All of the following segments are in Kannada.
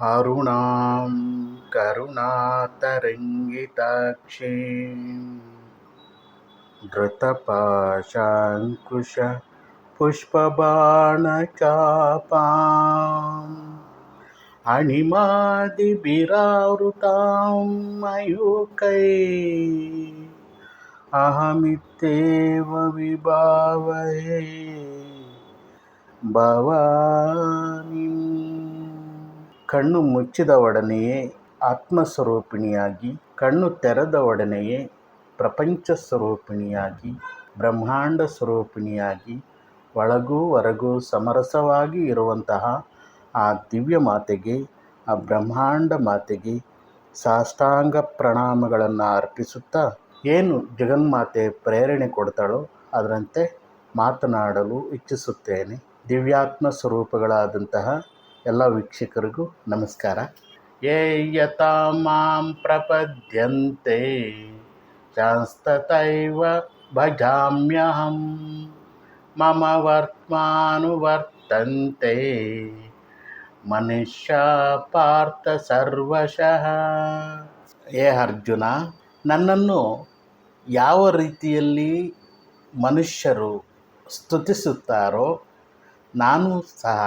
ಅರುಣಾಂ ಕರುಣಾತರಂಗಿತಾಕ್ಷೀಂ धृतपाशाङ्कुशपुष्पबाणचापाम् अणिमादिभिरावृतां मयूखैः अहमित्येव विभावये ಭವಾನಿಂ. ಕಣ್ಣು ಮುಚ್ಚಿದ ಒಡನೆಯೇ ಆತ್ಮಸ್ವರೂಪಿಣಿಯಾಗಿ, ಕಣ್ಣು ತೆರೆದ ಒಡನೆಯೇ ಪ್ರಪಂಚ ಸ್ವರೂಪಿಣಿಯಾಗಿ, ಬ್ರಹ್ಮಾಂಡ ಸ್ವರೂಪಿಣಿಯಾಗಿ, ಒಳಗೂ ಹೊರಗೂ ಸಮರಸವಾಗಿ ಇರುವಂತಹ ಆ ದಿವ್ಯ ಮಾತೆಗೆ, ಆ ಬ್ರಹ್ಮಾಂಡ ಮಾತೆಗೆ ಸಾಷ್ಟಾಂಗ ಪ್ರಣಾಮಗಳನ್ನು ಅರ್ಪಿಸುತ್ತಾ, ಏನು ಜಗನ್ಮಾತೆ ಪ್ರೇರಣೆ ಕೊಡ್ತಾಳೋ ಅದರಂತೆ ಮಾತನಾಡಲು ಇಚ್ಛಿಸುತ್ತೇನೆ. ದಿವ್ಯಾತ್ಮ ಸ್ವರೂಪಗಳಾದಂತಹ ಎಲ್ಲ ವೀಕ್ಷಕರಿಗೂ ನಮಸ್ಕಾರ. ಯೇ ಯಥಾ ಮಾಂ ಪ್ರಪದ್ಯಂತೆ ಶಾಸ್ತತೈವ ಭಜಾಮ್ಯಹಂ ಮಮ ವರ್ತ್ಮಾನುವರ್ತಂತೆ ಮನುಷ್ಯ ಪಾರ್ಥ ಸರ್ವಶಃ. ಹೇ ಅರ್ಜುನ, ನನ್ನನ್ನು ಯಾವ ರೀತಿಯಲ್ಲಿ ಮನುಷ್ಯರು ಸ್ತುತಿಸುತ್ತಾರೋ ನಾನು ಸಹ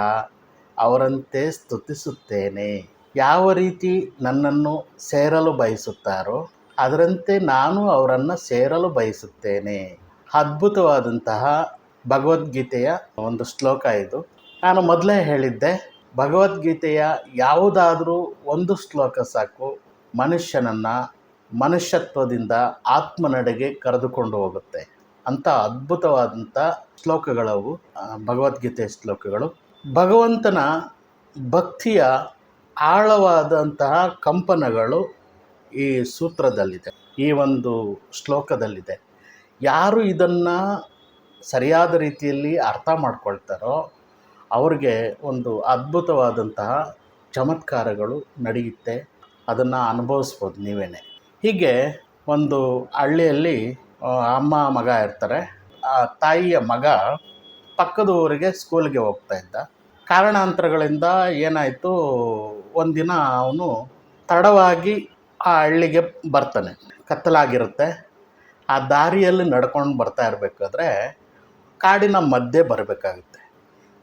ಅವರಂತೆ ಸ್ತುತಿಸುತ್ತೇನೆ. ಯಾವ ರೀತಿ ನನ್ನನ್ನು ಸೇರಲು ಬಯಸುತ್ತಾರೋ ಅದರಂತೆ ನಾನು ಅವರನ್ನು ಸೇರಲು ಬಯಸುತ್ತೇನೆ. ಅದ್ಭುತವಾದಂತಹ ಭಗವದ್ಗೀತೆಯ ಒಂದು ಶ್ಲೋಕ ಇದು. ನಾನು ಮೊದಲೇ ಹೇಳಿದ್ದೆ, ಭಗವದ್ಗೀತೆಯ ಯಾವುದಾದರೂ ಒಂದು ಶ್ಲೋಕ ಸಾಕು ಮನುಷ್ಯನನ್ನು ಮನುಷ್ಯತ್ವದಿಂದ ಆತ್ಮನಡೆಗೆ ಕರೆದುಕೊಂಡು ಹೋಗುತ್ತೆ. ಅಂಥ ಅದ್ಭುತವಾದಂಥ ಶ್ಲೋಕಗಳವು ಭಗವದ್ಗೀತೆಯ ಶ್ಲೋಕಗಳು. ಭಗವಂತನ ಭಕ್ತಿಯ ಆಳವಾದಂತಹ ಕಂಪನಗಳು ಈ ಸೂತ್ರದಲ್ಲಿದೆ, ಈ ಒಂದು ಶ್ಲೋಕದಲ್ಲಿದೆ. ಯಾರು ಇದನ್ನು ಸರಿಯಾದ ರೀತಿಯಲ್ಲಿ ಅರ್ಥ ಮಾಡ್ಕೊಳ್ತಾರೋ ಅವ್ರಿಗೆ ಒಂದು ಅದ್ಭುತವಾದಂತಹ ಚಮತ್ಕಾರಗಳು ನಡೆಯುತ್ತೆ. ಅದನ್ನು ಅನುಭವಿಸ್ಬೋದು ನೀವೇನೆ. ಹೀಗೆ ಒಂದು ಹಳ್ಳಿಯಲ್ಲಿ ಅಮ್ಮ ಮಗ ಇರ್ತಾರೆ. ಆ ತಾಯಿಯ ಮಗ ಪಕ್ಕದ ಊರಿಗೆ ಸ್ಕೂಲ್ಗೆ ಹೋಗ್ತಾ ಇದ್ದ. ಕಾರಣಾಂತರಗಳಿಂದ ಏನಾಯಿತು, ಒಂದಿನ ಅವನು ತಡವಾಗಿ ಆ ಹಳ್ಳಿಗೆ ಬರ್ತಾನೆ. ಕತ್ತಲಾಗಿರುತ್ತೆ. ಆ ದಾರಿಯಲ್ಲಿ ನಡ್ಕೊಂಡು ಬರ್ತಾ ಇರಬೇಕಾದ್ರೆ ಕಾಡಿನ ಮಧ್ಯೆ ಬರಬೇಕಾಗುತ್ತೆ.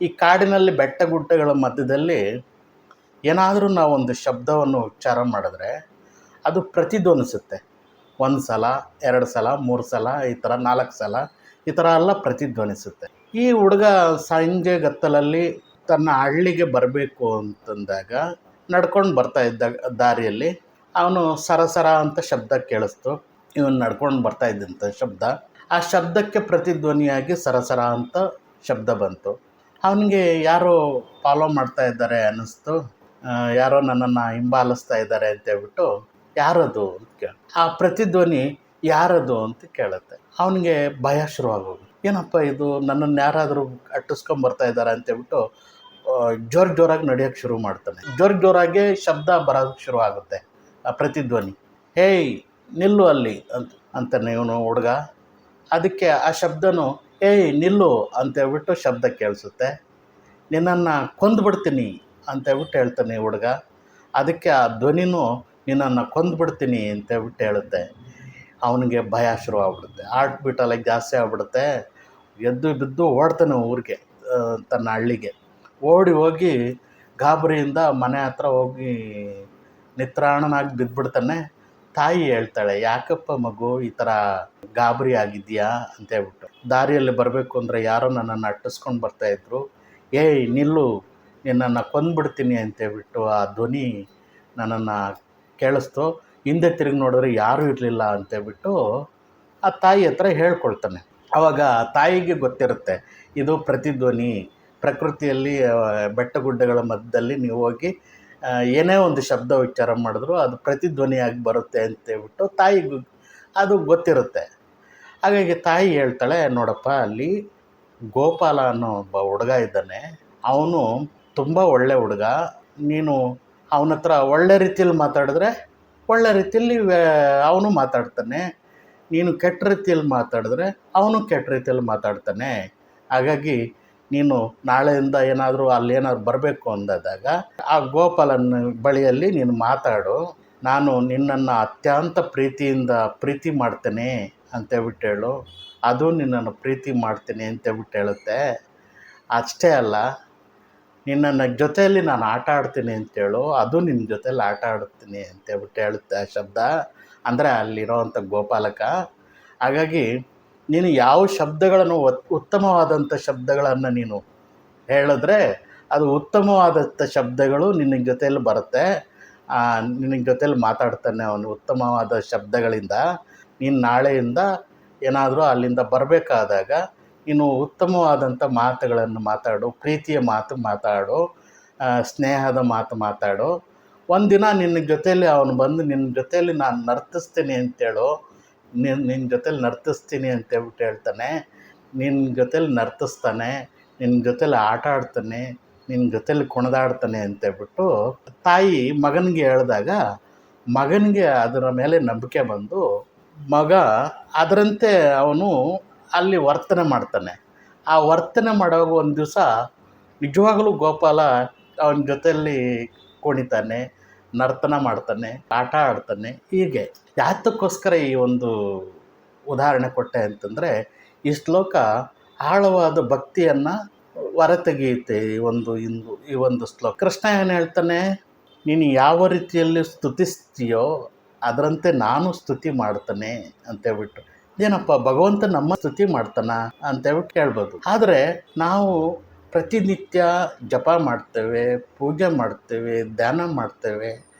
ಈ ಕಾಡಿನಲ್ಲಿ ಬೆಟ್ಟ ಗುಡ್ಡಗಳ ಮಧ್ಯದಲ್ಲಿ ಏನಾದರೂ ನಾವೊಂದು ಶಬ್ದವನ್ನು ಉಚ್ಚಾರ ಮಾಡಿದ್ರೆ ಅದು ಪ್ರತಿಧ್ವನಿಸುತ್ತೆ. 1 ಸಲ, 2 ಸಲ, 3 ಸಲ, ಈ ಥರ 4 ಸಲ, ಈ ಥರ ಎಲ್ಲ ಪ್ರತಿಧ್ವನಿಸುತ್ತೆ. ಈ ಹುಡುಗ ಸಂಜೆ ಗತ್ತಲಲ್ಲಿ ತನ್ನ ಹಳ್ಳಿಗೆ ಬರಬೇಕು ಅಂತಂದಾಗ ನಡ್ಕೊಂಡು ಬರ್ತಾ ಇದ್ದ ದಾರಿಯಲ್ಲಿ ಅವನು ಸರಸರ ಅಂತ ಶಬ್ದ ಕೇಳಿಸ್ತು. ಇವನು ನಡ್ಕೊಂಡು ಬರ್ತಾ ಇದ್ದಂಥ ಶಬ್ದ, ಆ ಶಬ್ದಕ್ಕೆ ಪ್ರತಿಧ್ವನಿಯಾಗಿ ಸರಸರ ಅಂತ ಶಬ್ದ ಬಂತು. ಅವನಿಗೆ ಯಾರೋ ಫಾಲೋ ಮಾಡ್ತಾ ಇದ್ದಾರೆ ಅನ್ನಿಸ್ತು. ಯಾರೋ ನನ್ನನ್ನು ಹಿಂಬಾಲಿಸ್ತಾ ಇದ್ದಾರೆ ಅಂತೇಳ್ಬಿಟ್ಟು ಯಾರದು ಅಂತ ಕೇಳಿ, ಆ ಪ್ರತಿಧ್ವನಿ ಯಾರದು ಅಂತ ಕೇಳುತ್ತೆ. ಅವನಿಗೆ ಭಯ ಶುರುವಾಗೋದು. ಏನಪ್ಪ ಇದು, ನನ್ನನ್ನು ಯಾರಾದರೂ ಅಟ್ಟಿಸ್ಕೊಂಬರ್ತಾ ಇದ್ದಾರೆ ಅಂತೇಳ್ಬಿಟ್ಟು ಜೋರಾಗಿ ನಡೆಯೋಕ್ಕೆ ಶುರು ಮಾಡ್ತಾನೆ. ಜೋರಾಗೆ ಶಬ್ದ ಬರೋಕ್ಕೆ ಶುರು ಆಗುತ್ತೆ, ಆ ಪ್ರತಿಧ್ವನಿ. ಹೇಯ್ ನಿಲ್ಲು ಅಲ್ಲಿ ಅಂತಾನೆ ಇವನು ಹುಡುಗ. ಅದಕ್ಕೆ ಆ ಶಬ್ದನು ಏಯ್ ನಿಲ್ಲು ಅಂತೇಳ್ಬಿಟ್ಟು ಶಬ್ದ ಕೇಳಿಸುತ್ತೆ. ನಿನ್ನನ್ನು ಕೊಂದುಬಿಡ್ತೀನಿ ಅಂತೇಳ್ಬಿಟ್ಟು ಹೇಳ್ತಾನೆ ಹುಡುಗ. ಅದಕ್ಕೆ ಆ ಧ್ವನಿನೂ ನಿನ್ನನ್ನು ಕೊಂದುಬಿಡ್ತೀನಿ ಅಂತೇಳ್ಬಿಟ್ಟು ಹೇಳುತ್ತೆ. ಅವನಿಗೆ ಭಯ ಶುರುವಾಗ್ಬಿಡುತ್ತೆ. ಹಾರ್ಟ್ ಬೀಟೆಲ್ಲ ಜಾಸ್ತಿ ಆಗ್ಬಿಡುತ್ತೆ. ಎದ್ದು ಬಿದ್ದು ಓಡ್ತಾನೆ ಊರಿಗೆ, ತನ್ನ ಹಳ್ಳಿಗೆ ಓಡಿ ಹೋಗಿ ಗಾಬರಿಯಿಂದ ಮನೆ ಹತ್ರ ಹೋಗಿ ನಿತ್ರಾಣನಾಗಿ ಬಿದ್ದುಬಿಡ್ತಾನೆ. ತಾಯಿ ಹೇಳ್ತಾಳೆ, ಯಾಕಪ್ಪ ಮಗು ಈ ಥರ ಗಾಬರಿ ಆಗಿದೆಯಾ ಅಂತೇಳ್ಬಿಟ್ಟು. ದಾರಿಯಲ್ಲಿ ಬರಬೇಕು ಅಂದರೆ ಯಾರೋ ನನ್ನನ್ನು ಅಟ್ಟಿಸ್ಕೊಂಡು ಬರ್ತಾಯಿದ್ರು. ಏಯ್ ನಿಲ್ಲು, ನಿನ್ನನ್ನು ಕೊಂದುಬಿಡ್ತೀನಿ ಅಂತೇಳ್ಬಿಟ್ಟು ಆ ಧ್ವನಿ ನನ್ನನ್ನು ಕೇಳಿಸ್ತು. ಹಿಂದೆ ತಿರುಗಿ ನೋಡಿದ್ರೆ ಯಾರೂ ಇರಲಿಲ್ಲ ಅಂತೇಳ್ಬಿಟ್ಟು ಆ ತಾಯಿ ಹತ್ರ ಹೇಳ್ಕೊಳ್ತಾನೆ. ಆವಾಗ ತಾಯಿಗೆ ಗೊತ್ತಿರುತ್ತೆ ಇದು ಪ್ರತಿಧ್ವನಿ. ಪ್ರಕೃತಿಯಲ್ಲಿ ಬೆಟ್ಟ ಗುಡ್ಡಗಳ ಮಧ್ಯದಲ್ಲಿ ನೀವು ಹೋಗಿ ಏನೇ ಒಂದು ಶಬ್ದ ಉಚ್ಚಾರ ಮಾಡಿದ್ರು ಅದು ಪ್ರತಿಧ್ವನಿಯಾಗಿ ಬರುತ್ತೆ ಅಂತೇಳ್ಬಿಟ್ಟು ತಾಯಿಗೂ ಅದು ಗೊತ್ತಿರುತ್ತೆ. ಹಾಗಾಗಿ ತಾಯಿ ಹೇಳ್ತಾಳೆ, ನೋಡಪ್ಪ ಅಲ್ಲಿ ಗೋಪಾಲ ಅನ್ನೋ ಒಬ್ಬ ಹುಡುಗ ಇದ್ದಾನೆ, ಅವನು ತುಂಬ ಒಳ್ಳೆ ಹುಡುಗ. ನೀನು ಅವನ ಹತ್ರ ಒಳ್ಳೆ ರೀತಿಯಲ್ಲಿ ಮಾತಾಡಿದ್ರೆ ಒಳ್ಳೆ ರೀತಿಯಲ್ಲಿ ಅವನು ಮಾತಾಡ್ತಾನೆ, ನೀನು ಕೆಟ್ಟ ರೀತಿಯಲ್ಲಿ ಮಾತಾಡಿದ್ರೆ ಅವನು ಕೆಟ್ಟ ರೀತಿಯಲ್ಲಿ ಮಾತಾಡ್ತಾನೆ. ಹಾಗಾಗಿ ನೀನು ನಾಳೆಯಿಂದ ಏನಾದರೂ ಅಲ್ಲೇನಾದ್ರು ಬರಬೇಕು ಅಂದಾಗ ಆ ಗೋಪಾಲನ ಬಳಿಯಲ್ಲಿ ನೀನು ಮಾತಾಡು, ನಾನು ನಿನ್ನನ್ನು ಅತ್ಯಂತ ಪ್ರೀತಿಯಿಂದ ಪ್ರೀತಿ ಮಾಡ್ತೇನೆ ಅಂತೇಳ್ಬಿಟ್ಟು ಹೇಳು, ಅದು ನಿನ್ನನ್ನು ಪ್ರೀತಿ ಮಾಡ್ತೀನಿ ಅಂತೇಳ್ಬಿಟ್ಟು ಹೇಳುತ್ತೆ. ಅಷ್ಟೇ ಅಲ್ಲ, ನಿನ್ನನ್ನು ಜೊತೆಯಲ್ಲಿ ನಾನು ಆಟ ಆಡ್ತೀನಿ ಅಂತೇಳು, ಅದು ನಿನ್ನ ಜೊತೆಯಲ್ಲಿ ಆಟ ಆಡ್ತೀನಿ ಅಂತೇಳ್ಬಿಟ್ಟು ಹೇಳುತ್ತೆ ಆ ಶಬ್ದ. ಅಂದರೆ ಅಲ್ಲಿರೋವಂಥ ಗೋಪಾಲಕ. ಹಾಗಾಗಿ ನೀನು ಯಾವ ಶಬ್ದಗಳನ್ನು ಉತ್ತಮವಾದಂಥ ಶಬ್ದಗಳನ್ನು ನೀನು ಹೇಳಿದ್ರೆ ಅದು ಉತ್ತಮವಾದಂಥ ಶಬ್ದಗಳು ನಿನ್ನ ಜೊತೆಯಲ್ಲಿ ಬರುತ್ತೆ. ನಿನ್ನ ಜೊತೆಯಲ್ಲಿ ಮಾತಾಡ್ತಾನೆ ಅವನು ಉತ್ತಮವಾದ ಶಬ್ದಗಳಿಂದ. ನೀನು ನಾಳೆಯಿಂದ ಏನಾದರೂ ಅಲ್ಲಿಂದ ಬರಬೇಕಾದಾಗ ನೀನು ಉತ್ತಮವಾದಂಥ ಮಾತುಗಳನ್ನು ಮಾತಾಡು, ಪ್ರೀತಿಯ ಮಾತು ಮಾತಾಡು, ಸ್ನೇಹದ ಮಾತು ಮಾತಾಡು. ಒಂದಿನ ನಿನ್ನ ಜೊತೆಯಲ್ಲಿ ಅವನು ಬಂದು ನಿನ್ನ ಜೊತೆಯಲ್ಲಿ ನಾನು ನರ್ತಿಸ್ತೀನಿ ಅಂತೇಳು, ನಿನ್ನ ಜೊತೆಲಿ ನರ್ತಿಸ್ತೀನಿ ಅಂತೇಳ್ಬಿಟ್ಟು ಹೇಳ್ತಾನೆ. ನಿನ್ನ ಜೊತೆಲಿ ನರ್ತಿಸ್ತಾನೆ, ನಿನ್ನ ಜೊತೆಲಿ ಆಟ ಆಡ್ತಾನೆ, ನಿನ್ನ ಜೊತೆಲಿ ಕುಣಿದಾಡ್ತಾನೆ ಅಂತೇಳ್ಬಿಟ್ಟು ತಾಯಿ ಮಗನಿಗೆ ಹೇಳಿದಾಗ ಮಗನಿಗೆ ಅದರ ಮೇಲೆ ನಂಬಿಕೆ ಬಂದು ಮಗ ಅದರಂತೆ ಅವನು ಅಲ್ಲಿ ವರ್ತನೆ ಮಾಡ್ತಾನೆ. ಆ ವರ್ತನೆ ಮಾಡುವಾಗ ಒಂದು ದಿವಸ ನಿಜವಾಗಲೂ ಗೋಪಾಲ ಅವನ ಜೊತೆಯಲ್ಲಿ ಕುಣಿತಾನೆ, ನರ್ತನ ಮಾಡ್ತಾನೆ, ಆಟ ಆಡ್ತಾನೆ. ಹೀಗೆ ಯಾತಕ್ಕೋಸ್ಕರ ಈ ಒಂದು ಉದಾಹರಣೆ ಕೊಟ್ಟೆ ಅಂತಂದರೆ, ಈ ಶ್ಲೋಕ ಆಳವಾದ ಭಕ್ತಿಯನ್ನು ಹೊರತೆಗೆಯುತ್ತೆ. ಈ ಒಂದು ಶ್ಲೋಕ ಕೃಷ್ಣ ಏನು ಹೇಳ್ತಾನೆ, ನೀನು ಯಾವ ರೀತಿಯಲ್ಲಿ ಸ್ತುತಿಸ್ತೀಯೋ ಅದರಂತೆ ನಾನು ಸ್ತುತಿ ಮಾಡ್ತಾನೆ ಅಂತೇಳ್ಬಿಟ್ಟು. ಏನಪ್ಪ ಭಗವಂತ ನಮ್ಮ ಸ್ತುತಿ ಮಾಡ್ತಾನ ಅಂತೇಳ್ಬಿಟ್ಟು ಕೇಳ್ಬೋದು. ಆದರೆ ನಾವು ಪ್ರತಿನಿತ್ಯ ಜಪ ಮಾಡ್ತೇವೆ, ಪೂಜೆ ಮಾಡ್ತೇವೆ, ಧ್ಯಾನ ಮಾಡ್ತೇವೆ.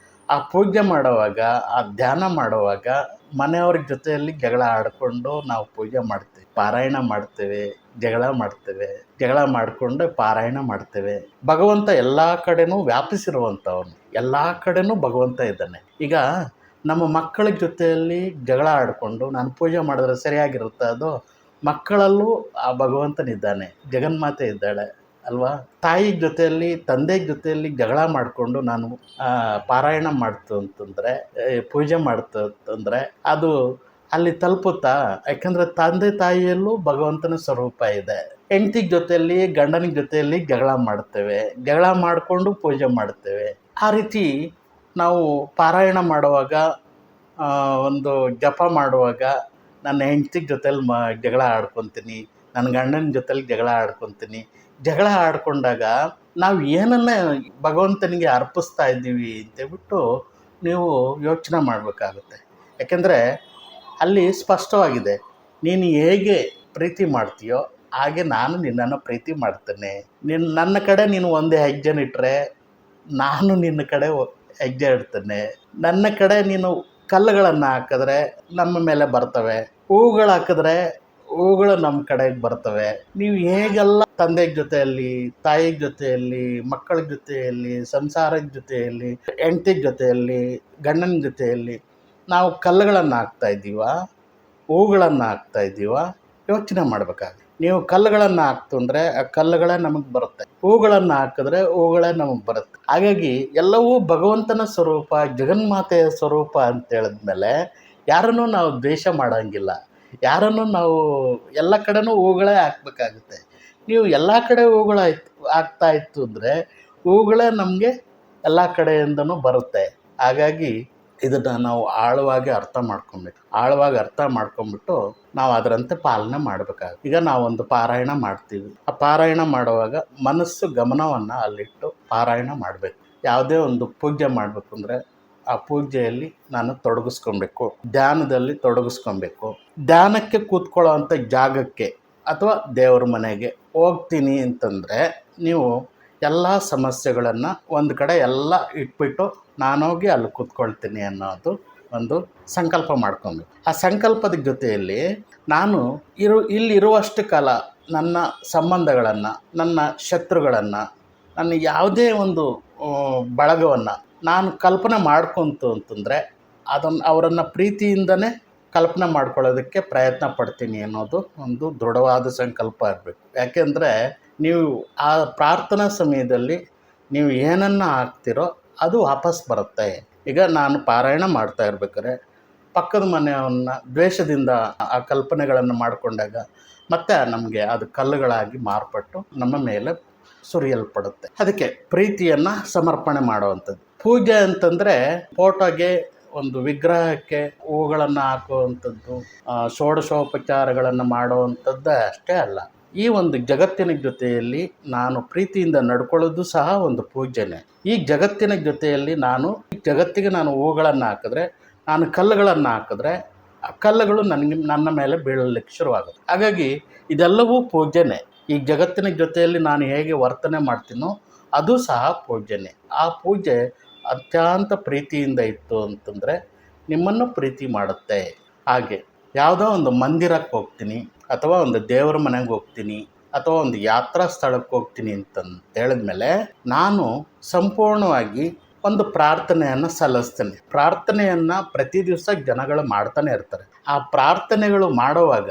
ಆ ಪೂಜೆ ಮಾಡುವಾಗ, ಆ ಧ್ಯಾನ ಮಾಡುವಾಗ ಮನೆಯವ್ರ ಜೊತೆಯಲ್ಲಿ ಜಗಳ ಆಡಿಕೊಂಡು ನಾವು ಪೂಜೆ ಮಾಡ್ತೇವೆ, ಪಾರಾಯಣ ಮಾಡ್ತೇವೆ, ಜಗಳ ಮಾಡಿಕೊಂಡು ಪಾರಾಯಣ ಮಾಡ್ತೇವೆ. ಭಗವಂತ ಎಲ್ಲ ಕಡೆನೂ ವ್ಯಾಪಿಸಿರುವಂಥವನು, ಎಲ್ಲ ಕಡೆನೂ ಭಗವಂತ ಇದ್ದಾನೆ. ಈಗ ನಮ್ಮ ಮಕ್ಕಳ ಜೊತೆಯಲ್ಲಿ ಜಗಳ ಆಡಿಕೊಂಡು ನಾನು ಪೂಜೆ ಮಾಡಿದ್ರೆ ಸರಿಯಾಗಿರುತ್ತೆ, ಅದು ಮಕ್ಕಳಲ್ಲೂ ಆ ಭಗವಂತನಿದ್ದಾನೆ, ಜಗನ್ಮಾತೆ ಇದ್ದಾಳೆ ಅಲ್ವಾ. ತಾಯಿ ಜೊತೆಯಲ್ಲಿ, ತಂದೆ ಜೊತೆಯಲ್ಲಿ ಜಗಳ ಮಾಡಿಕೊಂಡು ನಾನು ಪಾರಾಯಣ ಮಾಡ್ತು ಅಂತಂದರೆ, ಪೂಜೆ ಮಾಡ್ತು ಅಂತಂದರೆ ಅದು ಅಲ್ಲಿ ತಲುಪುತ್ತಾ? ಯಾಕಂದರೆ ತಂದೆ ತಾಯಿಯಲ್ಲೂ ಭಗವಂತನ ಸ್ವರೂಪ ಇದೆ. ಹೆಂಡತಿ ಜೊತೆಯಲ್ಲಿ, ಗಂಡನ ಜೊತೆಯಲ್ಲಿ ಜಗಳ ಮಾಡ್ತೇವೆ, ಜಗಳ ಮಾಡಿಕೊಂಡು ಪೂಜೆ ಮಾಡ್ತೇವೆ. ಆ ರೀತಿ ನಾವು ಪಾರಾಯಣ ಮಾಡುವಾಗ, ಒಂದು ಜಪ ಮಾಡುವಾಗ ನನ್ನ ಹೆಂಡತಿ ಜೊತೆಲಿ ಜಗಳ ಆಡ್ಕೊತೀನಿ, ನನ್ನ ಗಂಡನ ಜೊತೆಲಿ ಜಗಳ ಆಡ್ಕೊತೀನಿ. ಜಗಳ ಆಡ್ಕೊಂಡಾಗ ನಾವು ಏನನ್ನ ಭಗವಂತನಿಗೆ ಅರ್ಪಿಸ್ತಾ ಇದ್ದೀವಿ ಅಂತೇಳ್ಬಿಟ್ಟು ನೀವು ಯೋಚನೆ ಮಾಡಬೇಕಾಗುತ್ತೆ. ಯಾಕೆಂದರೆ ಅಲ್ಲಿ ಸ್ಪಷ್ಟವಾಗಿದೆ, ನೀನು ಹೇಗೆ ಪ್ರೀತಿ ಮಾಡ್ತೀಯೋ ಹಾಗೆ ನಾನು ನಿನ್ನನ್ನು ಪ್ರೀತಿ ಮಾಡ್ತೇನೆ. ನನ್ನ ಕಡೆ ನೀನು ಒಂದೇ ಹೆಜ್ಜೆನಿಟ್ಟರೆ ನಾನು ನಿನ್ನ ಕಡೆ ಹೆಜ್ಜೆ ಇಡ್ತೇನೆ. ನನ್ನ ಕಡೆ ನೀನು ಕಲ್ಲುಗಳನ್ನು ಹಾಕಿದ್ರೆ ನಮ್ಮ ಮೇಲೆ ಬರ್ತವೆ, ಹೂಗಳು ಹಾಕಿದ್ರೆ ಹೂಗಳು ನಮ್ಮ ಕಡೆಗೆ ಬರ್ತವೆ. ನೀವು ಹೇಗೆಲ್ಲ ತಂದೆ ಜೊತೆಯಲ್ಲಿ, ತಾಯಿ ಜೊತೆಯಲ್ಲಿ, ಮಕ್ಕಳ ಜೊತೆಯಲ್ಲಿ, ಸಂಸಾರದ ಜೊತೆಯಲ್ಲಿ, ಹೆಂಡತಿ ಜೊತೆಯಲ್ಲಿ, ಗಂಡನ ಜೊತೆಯಲ್ಲಿ ನಾವು ಕಲ್ಲುಗಳನ್ನು ಹಾಕ್ತಾ ಇದ್ದೀವ, ಹೂಗಳನ್ನು ಹಾಕ್ತಾ ಇದ್ದೀವ? ಯೋಚನೆ ಮಾಡಬೇಕಾಗುತ್ತೆ. ನೀವು ಕಲ್ಲುಗಳನ್ನು ಹಾಕ್ತು ಅಂದರೆ ಆ ಕಲ್ಲುಗಳೇ ನಮಗೆ ಬರುತ್ತೆ, ಹೂಗಳನ್ನು ಹಾಕಿದ್ರೆ ಹೂಗಳೇ ನಮಗೆ ಬರುತ್ತೆ. ಹಾಗಾಗಿ ಎಲ್ಲವೂ ಭಗವಂತನ ಸ್ವರೂಪ, ಜಗನ್ಮಾತೆಯ ಸ್ವರೂಪ ಅಂತ ಹೇಳಿದ್ಮೇಲೆ ಯಾರನ್ನೂ ನಾವು ದ್ವೇಷ ಮಾಡೋಂಗಿಲ್ಲ, ಯಾರನ್ನು ನಾವು ಎಲ್ಲ ಕಡೆನೂ ಹೂಗಳೇ ಹಾಕ್ಬೇಕಾಗುತ್ತೆ. ನೀವು ಎಲ್ಲ ಕಡೆ ಹಾಕ್ತಾ ಇತ್ತು ಅಂದರೆ ಹೂಗಳೇ ನಮಗೆ ಎಲ್ಲ ಕಡೆಯಿಂದನೂ ಬರುತ್ತೆ. ಹಾಗಾಗಿ ಇದನ್ನು ನಾವು ಆಳವಾಗಿ ಅರ್ಥ ಮಾಡ್ಕೊಂಬಿಟ್ಟು ನಾವು ಅದರಂತೆ ಪಾಲನೆ ಮಾಡಬೇಕಾಗುತ್ತೆ. ಈಗ ನಾವೊಂದು ಪಾರಾಯಣ ಮಾಡ್ತೀವಿ, ಆ ಪಾರಾಯಣ ಮಾಡುವಾಗ ಮನಸ್ಸು ಗಮನವನ್ನು ಅಲ್ಲಿಟ್ಟು ಪಾರಾಯಣ ಮಾಡಬೇಕು. ಯಾವುದೇ ಒಂದು ಪೂಜೆ ಮಾಡಬೇಕು ಅಂದರೆ ಆ ಪೂಜೆಯಲ್ಲಿ ನಾನು ತೊಡಗಿಸ್ಕೊಬೇಕು, ಧ್ಯಾನದಲ್ಲಿ ತೊಡಗಿಸ್ಕೊಬೇಕು. ಧ್ಯಾನಕ್ಕೆ ಕೂತ್ಕೊಳ್ಳೋ ಅಂಥ ಜಾಗಕ್ಕೆ ಅಥವಾ ದೇವ್ರ ಮನೆಗೆ ಹೋಗ್ತೀನಿ ಅಂತಂದರೆ ನೀವು ಎಲ್ಲ ಸಮಸ್ಯೆಗಳನ್ನು ಒಂದು ಕಡೆ ಎಲ್ಲ ಇಟ್ಬಿಟ್ಟು ನಾನೋಗಿ ಅಲ್ಲಿ ಕೂತ್ಕೊಳ್ತೀನಿ ಅನ್ನೋದು ಒಂದು ಸಂಕಲ್ಪ ಮಾಡ್ಕೊಬೇಕು. ಆ ಸಂಕಲ್ಪದ ಜೊತೆಯಲ್ಲಿ ನಾನು ಇಲ್ಲಿರುವಷ್ಟು ಕಾಲ ನನ್ನ ಸಂಬಂಧಗಳನ್ನು, ನನ್ನ ಶತ್ರುಗಳನ್ನು, ನನ್ನ ಯಾವುದೇ ಒಂದು ಬಳಗವನ್ನು ನಾನು ಕಲ್ಪನೆ ಮಾಡ್ಕೊಂತು ಅಂತಂದರೆ ಅವರನ್ನು ಪ್ರೀತಿಯಿಂದನೇ ಕಲ್ಪನೆ ಮಾಡ್ಕೊಳ್ಳೋದಕ್ಕೆ ಪ್ರಯತ್ನ ಪಡ್ತೀನಿ ಅನ್ನೋದು ಒಂದು ದೃಢವಾದ ಸಂಕಲ್ಪ ಇರಬೇಕು. ಯಾಕೆಂದರೆ ನೀವು ಆ ಪ್ರಾರ್ಥನಾ ಸಮಯದಲ್ಲಿ ನೀವು ಏನನ್ನು ಹಾಕ್ತಿರೋ ಅದು ವಾಪಸ್ ಬರುತ್ತೆ. ಈಗ ನಾನು ಪಾರಾಯಣ ಮಾಡ್ತಾ ಇರ್ಬೇಕಾದ್ರೆ ಪಕ್ಕದ ಮನೆಯವನ್ನ ದ್ವೇಷದಿಂದ ಆ ಕಲ್ಪನೆಗಳನ್ನು ಮಾಡಿಕೊಂಡಾಗ ಮತ್ತು ನಮಗೆ ಅದು ಕಲ್ಲುಗಳಾಗಿ ಮಾರ್ಪಟ್ಟು ನಮ್ಮ ಮೇಲೆ ಸುರಿಯಲ್ಪಡುತ್ತೆ. ಅದಕ್ಕೆ ಪ್ರೀತಿಯನ್ನು ಸಮರ್ಪಣೆ ಮಾಡುವಂಥದ್ದು. ಪೂಜೆ ಅಂತಂದರೆ ಫೋಟೋಗೆ, ಒಂದು ವಿಗ್ರಹಕ್ಕೆ ಹೂಗಳನ್ನು ಹಾಕುವಂಥದ್ದು, ಷೋಡಶೋಪಚಾರಗಳನ್ನು ಮಾಡುವಂಥದ್ದು ಅಷ್ಟೇ ಅಲ್ಲ. ಈ ಒಂದು ಜಗತ್ತಿನ ಜೊತೆಯಲ್ಲಿ ನಾನು ಪ್ರೀತಿಯಿಂದ ನಡ್ಕೊಳ್ಳೋದು ಸಹ ಒಂದು ಪೂಜೆನೇ. ಈ ಜಗತ್ತಿನ ಜೊತೆಯಲ್ಲಿ ಜಗತ್ತಿಗೆ ನಾನು ಹೂಗಳನ್ನು ಹಾಕಿದ್ರೆ, ನಾನು ಕಲ್ಲುಗಳನ್ನು ಹಾಕಿದ್ರೆ, ಆ ಕಲ್ಲುಗಳು ನನ್ನ ಮೇಲೆ ಬೀಳಲಿಕ್ಕೆ ಶುರುವಾಗುತ್ತೆ. ಹಾಗಾಗಿ ಇದೆಲ್ಲವೂ ಪೂಜೆನೇ. ಈ ಜಗತ್ತಿನ ಜೊತೆಯಲ್ಲಿ ನಾನು ಹೇಗೆ ವರ್ತನೆ ಮಾಡ್ತೀನೋ ಅದು ಸಹ ಪೂಜೆನೇ. ಆ ಪೂಜೆ ಅತ್ಯಂತ ಪ್ರೀತಿಯಿಂದ ಇತ್ತು ಅಂತಂದರೆ ನಿಮ್ಮನ್ನು ಪ್ರೀತಿ ಮಾಡುತ್ತೆ. ಹಾಗೆ ಯಾವುದೋ ಒಂದು ಮಂದಿರಕ್ಕೆ ಹೋಗ್ತೀನಿ, ಅಥವಾ ಒಂದು ದೇವರ ಮನೆಗೆ ಹೋಗ್ತೀನಿ, ಅಥವಾ ಒಂದು ಯಾತ್ರಾ ಸ್ಥಳಕ್ಕೆ ಹೋಗ್ತೀನಿ ಅಂತಂದು ಹೇಳಿದ್ಮೇಲೆ ನಾನು ಸಂಪೂರ್ಣವಾಗಿ ಒಂದು ಪ್ರಾರ್ಥನೆಯನ್ನು ಸಲ್ಲಿಸ್ತೇನೆ. ಪ್ರಾರ್ಥನೆಯನ್ನು ಪ್ರತಿ ದಿವಸ ಜನಗಳು ಮಾಡ್ತಾನೆ ಇರ್ತಾರೆ. ಆ ಪ್ರಾರ್ಥನೆಗಳು ಮಾಡುವಾಗ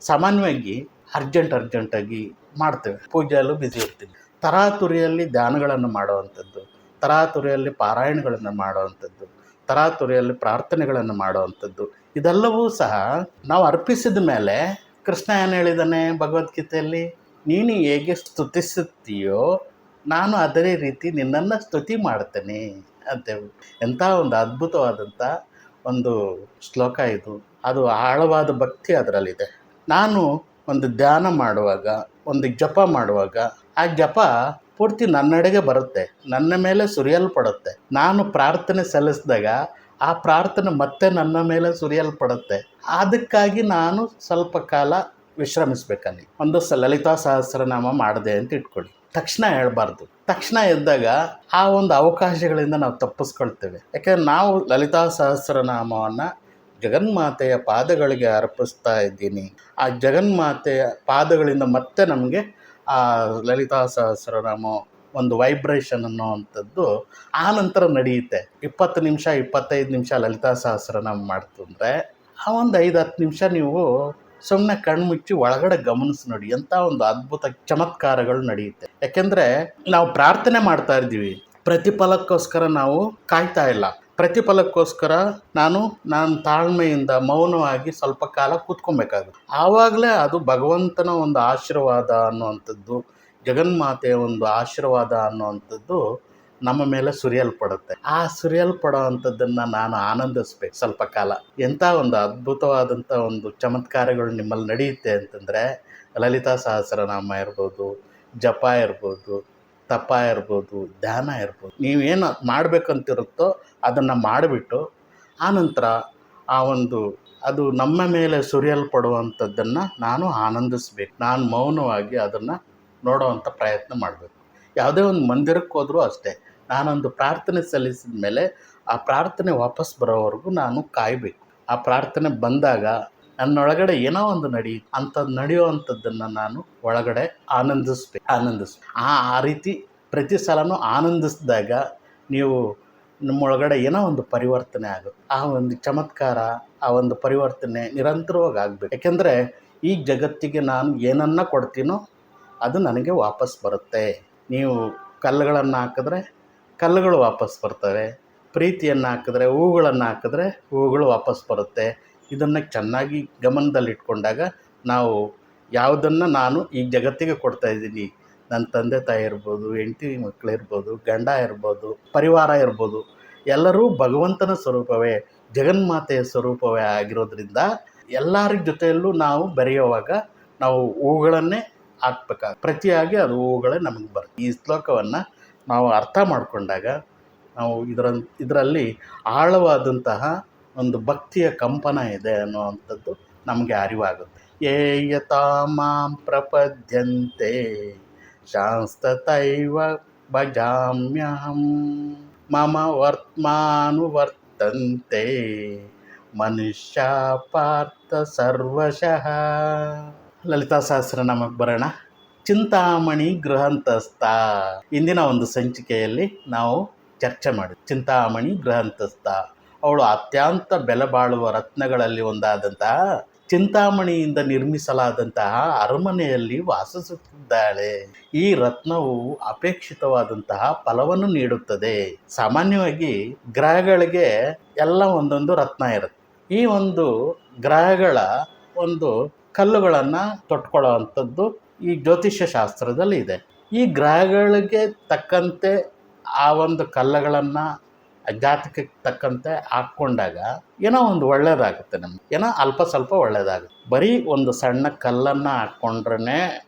ಸಾಮಾನ್ಯವಾಗಿ ಅರ್ಜೆಂಟಾಗಿ ಮಾಡ್ತೇವೆ. ಪೂಜೆಯಲ್ಲೂ ಬ್ಯುಸಿ ಇರ್ತೀವಿ. ತರಾತುರಿಯಲ್ಲಿ ಧ್ಯಾನಗಳನ್ನು ಮಾಡುವಂಥದ್ದು, ತರಾತುರಿಯಲ್ಲಿ ಪಾರಾಯಣಗಳನ್ನು ಮಾಡುವಂಥದ್ದು, ತರಾತುರಿಯಲ್ಲಿ ಪ್ರಾರ್ಥನೆಗಳನ್ನು ಮಾಡುವಂಥದ್ದು, ಇದೆಲ್ಲವೂ ಸಹ ನಾವು ಅರ್ಪಿಸಿದ ಮೇಲೆ ಕೃಷ್ಣ ಏನು ಹೇಳಿದ್ದಾನೆ ಭಗವದ್ಗೀತೆಯಲ್ಲಿ? ನೀನು ಹೇಗೆ ಸ್ತುತಿಸುತ್ತೀಯೋ ನಾನು ಅದೇ ರೀತಿ ನಿನ್ನನ್ನು ಸ್ತುತಿ ಮಾಡ್ತೇನೆ ಅಂತೇಳಿ. ಎಂಥ ಒಂದು ಅದ್ಭುತವಾದಂಥ ಒಂದು ಶ್ಲೋಕ ಇದು. ಅದು ಆಳವಾದ ಭಕ್ತಿ ಅದರಲ್ಲಿದೆ. ನಾನು ಒಂದು ಧ್ಯಾನ ಮಾಡುವಾಗ, ಒಂದು ಜಪ ಮಾಡುವಾಗ, ಆ ಜಪ ಪೂರ್ತಿ ನನ್ನೆಡೆಗೆ ಬರುತ್ತೆ, ನನ್ನ ಮೇಲೆ ಸುರಿಯಲ್ಪಡುತ್ತೆ. ನಾನು ಪ್ರಾರ್ಥನೆ ಸಲ್ಲಿಸಿದಾಗ ಆ ಪ್ರಾರ್ಥನೆ ಮತ್ತೆ ನನ್ನ ಮೇಲೆ ಸುರಿಯಲ್ಪಡುತ್ತೆ. ಅದಕ್ಕಾಗಿ ನಾನು ಸ್ವಲ್ಪ ಕಾಲ ವಿಶ್ರಮಿಸ್ಬೇಕಲ್ಲಿ. ಒಂದು ಲಲಿತಾ ಸಹಸ್ರನಾಮ ಮಾಡಿದೆ ಅಂತ ಇಟ್ಕೊಳ್ಳಿ, ತಕ್ಷಣ ಹೇಳ್ಬಾರ್ದು. ತಕ್ಷಣ ಎದ್ದಾಗ ಆ ಒಂದು ಅವಕಾಶಗಳಿಂದ ನಾವು ತಪ್ಪಿಸ್ಕೊಳ್ತೇವೆ. ಯಾಕೆಂದರೆ ನಾವು ಲಲಿತಾ ಸಹಸ್ರನಾಮವನ್ನು ಜಗನ್ಮಾತೆಯ ಪಾದಗಳಿಗೆ ಅರ್ಪಿಸ್ತಾ ಇದ್ದೀನಿ. ಆ ಜಗನ್ಮಾತೆಯ ಪಾದಗಳಿಂದ ಮತ್ತೆ ನಮಗೆ ಆ ಲಲಿತಾ ಸಹಸ್ರನಾಮ ಒಂದು ವೈಬ್ರೇಷನ್ ಅನ್ನೋವಂಥದ್ದು ಆ ನಂತರ ನಡೆಯುತ್ತೆ. 20 ನಿಮಿಷ 25 ನಿಮಿಷ ಲಲಿತಾ ಸಹಸ್ರನಾಮ ಮಾಡ್ತಂದರೆ ಆ ಒಂದು 5-10 ನಿಮಿಷ ನೀವು ಸುಮ್ಮನೆ ಕಣ್ಮುಚ್ಚಿ ಒಳಗಡೆ ಗಮನಿಸಿ ನೋಡಿ, ಎಂಥ ಒಂದು ಅದ್ಭುತ ಚಮತ್ಕಾರಗಳು ನಡೆಯುತ್ತೆ. ಯಾಕೆಂದರೆ ನಾವು ಪ್ರಾರ್ಥನೆ ಮಾಡ್ತಾ ಇದ್ದೀವಿ, ಪ್ರತಿಫಲಕ್ಕೋಸ್ಕರ ನಾವು ಕಾಯ್ತಾ ಇಲ್ಲ. ಪ್ರತಿಫಲಕ್ಕೋಸ್ಕರ ನಾನು ತಾಳ್ಮೆಯಿಂದ ಮೌನವಾಗಿ ಸ್ವಲ್ಪ ಕಾಲ ಕೂತ್ಕೊಬೇಕಾಗುತ್ತೆ. ಆವಾಗಲೇ ಅದು ಭಗವಂತನ ಒಂದು ಆಶೀರ್ವಾದ ಅನ್ನುವಂಥದ್ದು, ಜಗನ್ಮಾತೆಯ ಒಂದು ಆಶೀರ್ವಾದ ಅನ್ನುವಂಥದ್ದು ನಮ್ಮ ಮೇಲೆ ಸುರಿಯಲ್ಪಡುತ್ತೆ. ಆ ಸುರಿಯಲ್ಪಡೋ ಅಂಥದ್ದನ್ನು ನಾನು ಆನಂದಿಸ್ಬೇಕು ಸ್ವಲ್ಪ ಕಾಲ. ಎಂಥ ಒಂದು ಅದ್ಭುತವಾದಂಥ ಒಂದು ಚಮತ್ಕಾರಗಳು ನಿಮ್ಮಲ್ಲಿ ನಡೆಯುತ್ತೆ ಅಂತಂದರೆ, ಲಲಿತಾ ಸಹಸ್ರನಾಮ ಇರ್ಬೋದು, ಜಪ ಇರ್ಬೋದು, ತಪ ಇರ್ಬೋದು, ಧ್ಯಾನ ಇರ್ಬೋದು, ನೀವೇನು ಮಾಡಬೇಕಂತಿರುತ್ತೋ ಅದನ್ನು ಮಾಡಿಬಿಟ್ಟು ಆನಂತರ ಅದು ನಮ್ಮ ಮೇಲೆ ಸುರಿಯಲ್ಪಡುವಂಥದ್ದನ್ನು ನಾನು ಆನಂದಿಸ್ಬೇಕು. ನಾನು ಮೌನವಾಗಿ ಅದನ್ನು ನೋಡೋವಂಥ ಪ್ರಯತ್ನ ಮಾಡಬೇಕು. ಯಾವುದೇ ಒಂದು ಮಂದಿರಕ್ಕೆ ಹೋದರೂ ಅಷ್ಟೇ, ನಾನೊಂದು ಪ್ರಾರ್ಥನೆ ಸಲ್ಲಿಸಿದ ಮೇಲೆ ಆ ಪ್ರಾರ್ಥನೆ ವಾಪಸ್ ಬರೋವರೆಗೂ ನಾನು ಕಾಯಬೇಕು. ಆ ಪ್ರಾರ್ಥನೆ ಬಂದಾಗ ನನ್ನೊಳಗಡೆ ಏನೋ ಒಂದು ನಡೆಯುವಂಥದ್ದನ್ನು ನಾನು ಒಳಗಡೆ ಆನಂದಿಸ್ಬೇಕು. ಆ ರೀತಿ ಪ್ರತಿ ಸಲನೂ ಆನಂದಿಸಿದಾಗ ನಿಮ್ಮೊಳಗಡೆ ಏನೋ ಒಂದು ಪರಿವರ್ತನೆ ಆಗುತ್ತೆ. ಆ ಒಂದು ಚಮತ್ಕಾರ, ಆ ಒಂದು ಪರಿವರ್ತನೆ ನಿರಂತರವಾಗಿ ಆಗಬೇಕು. ಯಾಕೆಂದರೆ ಈ ಜಗತ್ತಿಗೆ ನಾನು ಏನನ್ನು ಕೊಡ್ತೀನೋ ಅದು ನನಗೆ ವಾಪಸ್ ಬರುತ್ತೆ. ನೀವು ಕಲ್ಲುಗಳನ್ನು ಹಾಕಿದ್ರೆ ಕಲ್ಲುಗಳು ವಾಪಸ್ ಬರ್ತವೆ, ಪ್ರೀತಿಯನ್ನು ಹಾಕಿದ್ರೆ, ಹೂಗಳನ್ನು ಹಾಕಿದ್ರೆ ಹೂಗಳು ವಾಪಸ್ ಬರುತ್ತೆ. ಇದನ್ನು ಚೆನ್ನಾಗಿ ಗಮನದಲ್ಲಿಟ್ಕೊಂಡಾಗ ನಾವು ಯಾವುದನ್ನು ನಾನು ಈ ಜಗತ್ತಿಗೆ ಕೊಡ್ತಾಯಿದ್ದೀನಿ, ನನ್ನ ತಂದೆ ತಾಯಿ ಇರ್ಬೋದು, ಹೆಂಡತಿ ಮಕ್ಕಳಿರ್ಬೋದು, ಗಂಡ ಇರ್ಬೋದು, ಪರಿವಾರ ಇರ್ಬೋದು, ಎಲ್ಲರೂ ಭಗವಂತನ ಸ್ವರೂಪವೇ, ಜಗನ್ಮಾತೆಯ ಸ್ವರೂಪವೇ ಆಗಿರೋದ್ರಿಂದ ಎಲ್ಲರ ಜೊತೆಯಲ್ಲೂ ನಾವು ಬೆರೆಯುವಾಗ ನಾವು ಹೂಗಳನ್ನೇ ಹಾಕ್ಬೇಕಾಗುತ್ತೆ. ಪ್ರತಿಯಾಗಿ ಅದು ಹೂಗಳೇ ನಮಗೆ ಬರುತ್ತೆ. ಈ ಶ್ಲೋಕವನ್ನು ನಾವು ಅರ್ಥ ಮಾಡಿಕೊಂಡಾಗ ನಾವು ಇದರಲ್ಲಿ ಆಳವಾದಂತಹ ಒಂದು ಭಕ್ತಿಯ ಕಂಪನ ಇದೆ ಅನ್ನುವಂಥದ್ದು ನಮಗೆ ಅರಿವಾಗುತ್ತೆ. ಯೇಯತಾ ಮಾಂ ಪ್ರಪದ್ಯಂತೆ ಶಾಂಸ್ತತೈವ ಭಜಾಮ್ಯಹಂ ಮಮ ವರ್ತ್ಮಾನುವರ್ತಂತೆ ಮನುಷ್ಯ ಪಾರ್ಥ ಸರ್ವಶಃ. ಲಲಿತಾ ಸಹಸ್ರನಾಮಕ್ಕೆ ಬರೋಣ. ಚಿಂತಾಮಣಿ ಗೃಹಂತಸ್ಥ. ಇಂದಿನ ಒಂದು ಸಂಚಿಕೆಯಲ್ಲಿ ನಾವು ಚರ್ಚೆ ಮಾಡಿದ್ವಿ ಚಿಂತಾಮಣಿ ಗೃಹಂತಸ್ಥ. ಅವಳು ಅತ್ಯಂತ ಬೆಲೆ ಬಾಳುವ ರತ್ನಗಳಲ್ಲಿ ಒಂದಾದಂತಹ ಚಿಂತಾಮಣಿಯಿಂದ ನಿರ್ಮಿಸಲಾದಂತಹ ಅರಮನೆಯಲ್ಲಿ ವಾಸಿಸುತ್ತಿದ್ದಾಳೆ. ಈ ರತ್ನವು ಅಪೇಕ್ಷಿತವಾದಂತಹ ಫಲವನ್ನು ನೀಡುತ್ತದೆ. ಸಾಮಾನ್ಯವಾಗಿ ಗ್ರಹಗಳಿಗೆ ಎಲ್ಲ ಒಂದೊಂದು ರತ್ನ ಇರುತ್ತೆ. ಈ ಒಂದು ಗ್ರಹಗಳ ಒಂದು ಕಲ್ಲುಗಳನ್ನು ತೊಟ್ಕೊಳ್ಳೋ ಅಂಥದ್ದು ಈ ಜ್ಯೋತಿಷ್ಯ ಶಾಸ್ತ್ರದಲ್ಲಿ ಇದೆ. ಈ ಗ್ರಹಗಳಿಗೆ ತಕ್ಕಂತೆ ಆ ಒಂದು ಕಲ್ಲುಗಳನ್ನು ಜಾತಕಕ್ಕೆ ತಕ್ಕಂತೆ ಹಾಕ್ಕೊಂಡಾಗ ಏನೋ ಒಂದು ಒಳ್ಳೆಯದಾಗುತ್ತೆ, ನಮ್ಗೆ ಏನೋ ಅಲ್ಪ ಸ್ವಲ್ಪ ಒಳ್ಳೆಯದಾಗುತ್ತೆ. ಬರೀ ಒಂದು ಸಣ್ಣ ಕಲ್ಲನ್ನು ಹಾಕ್ಕೊಂಡ್ರೆ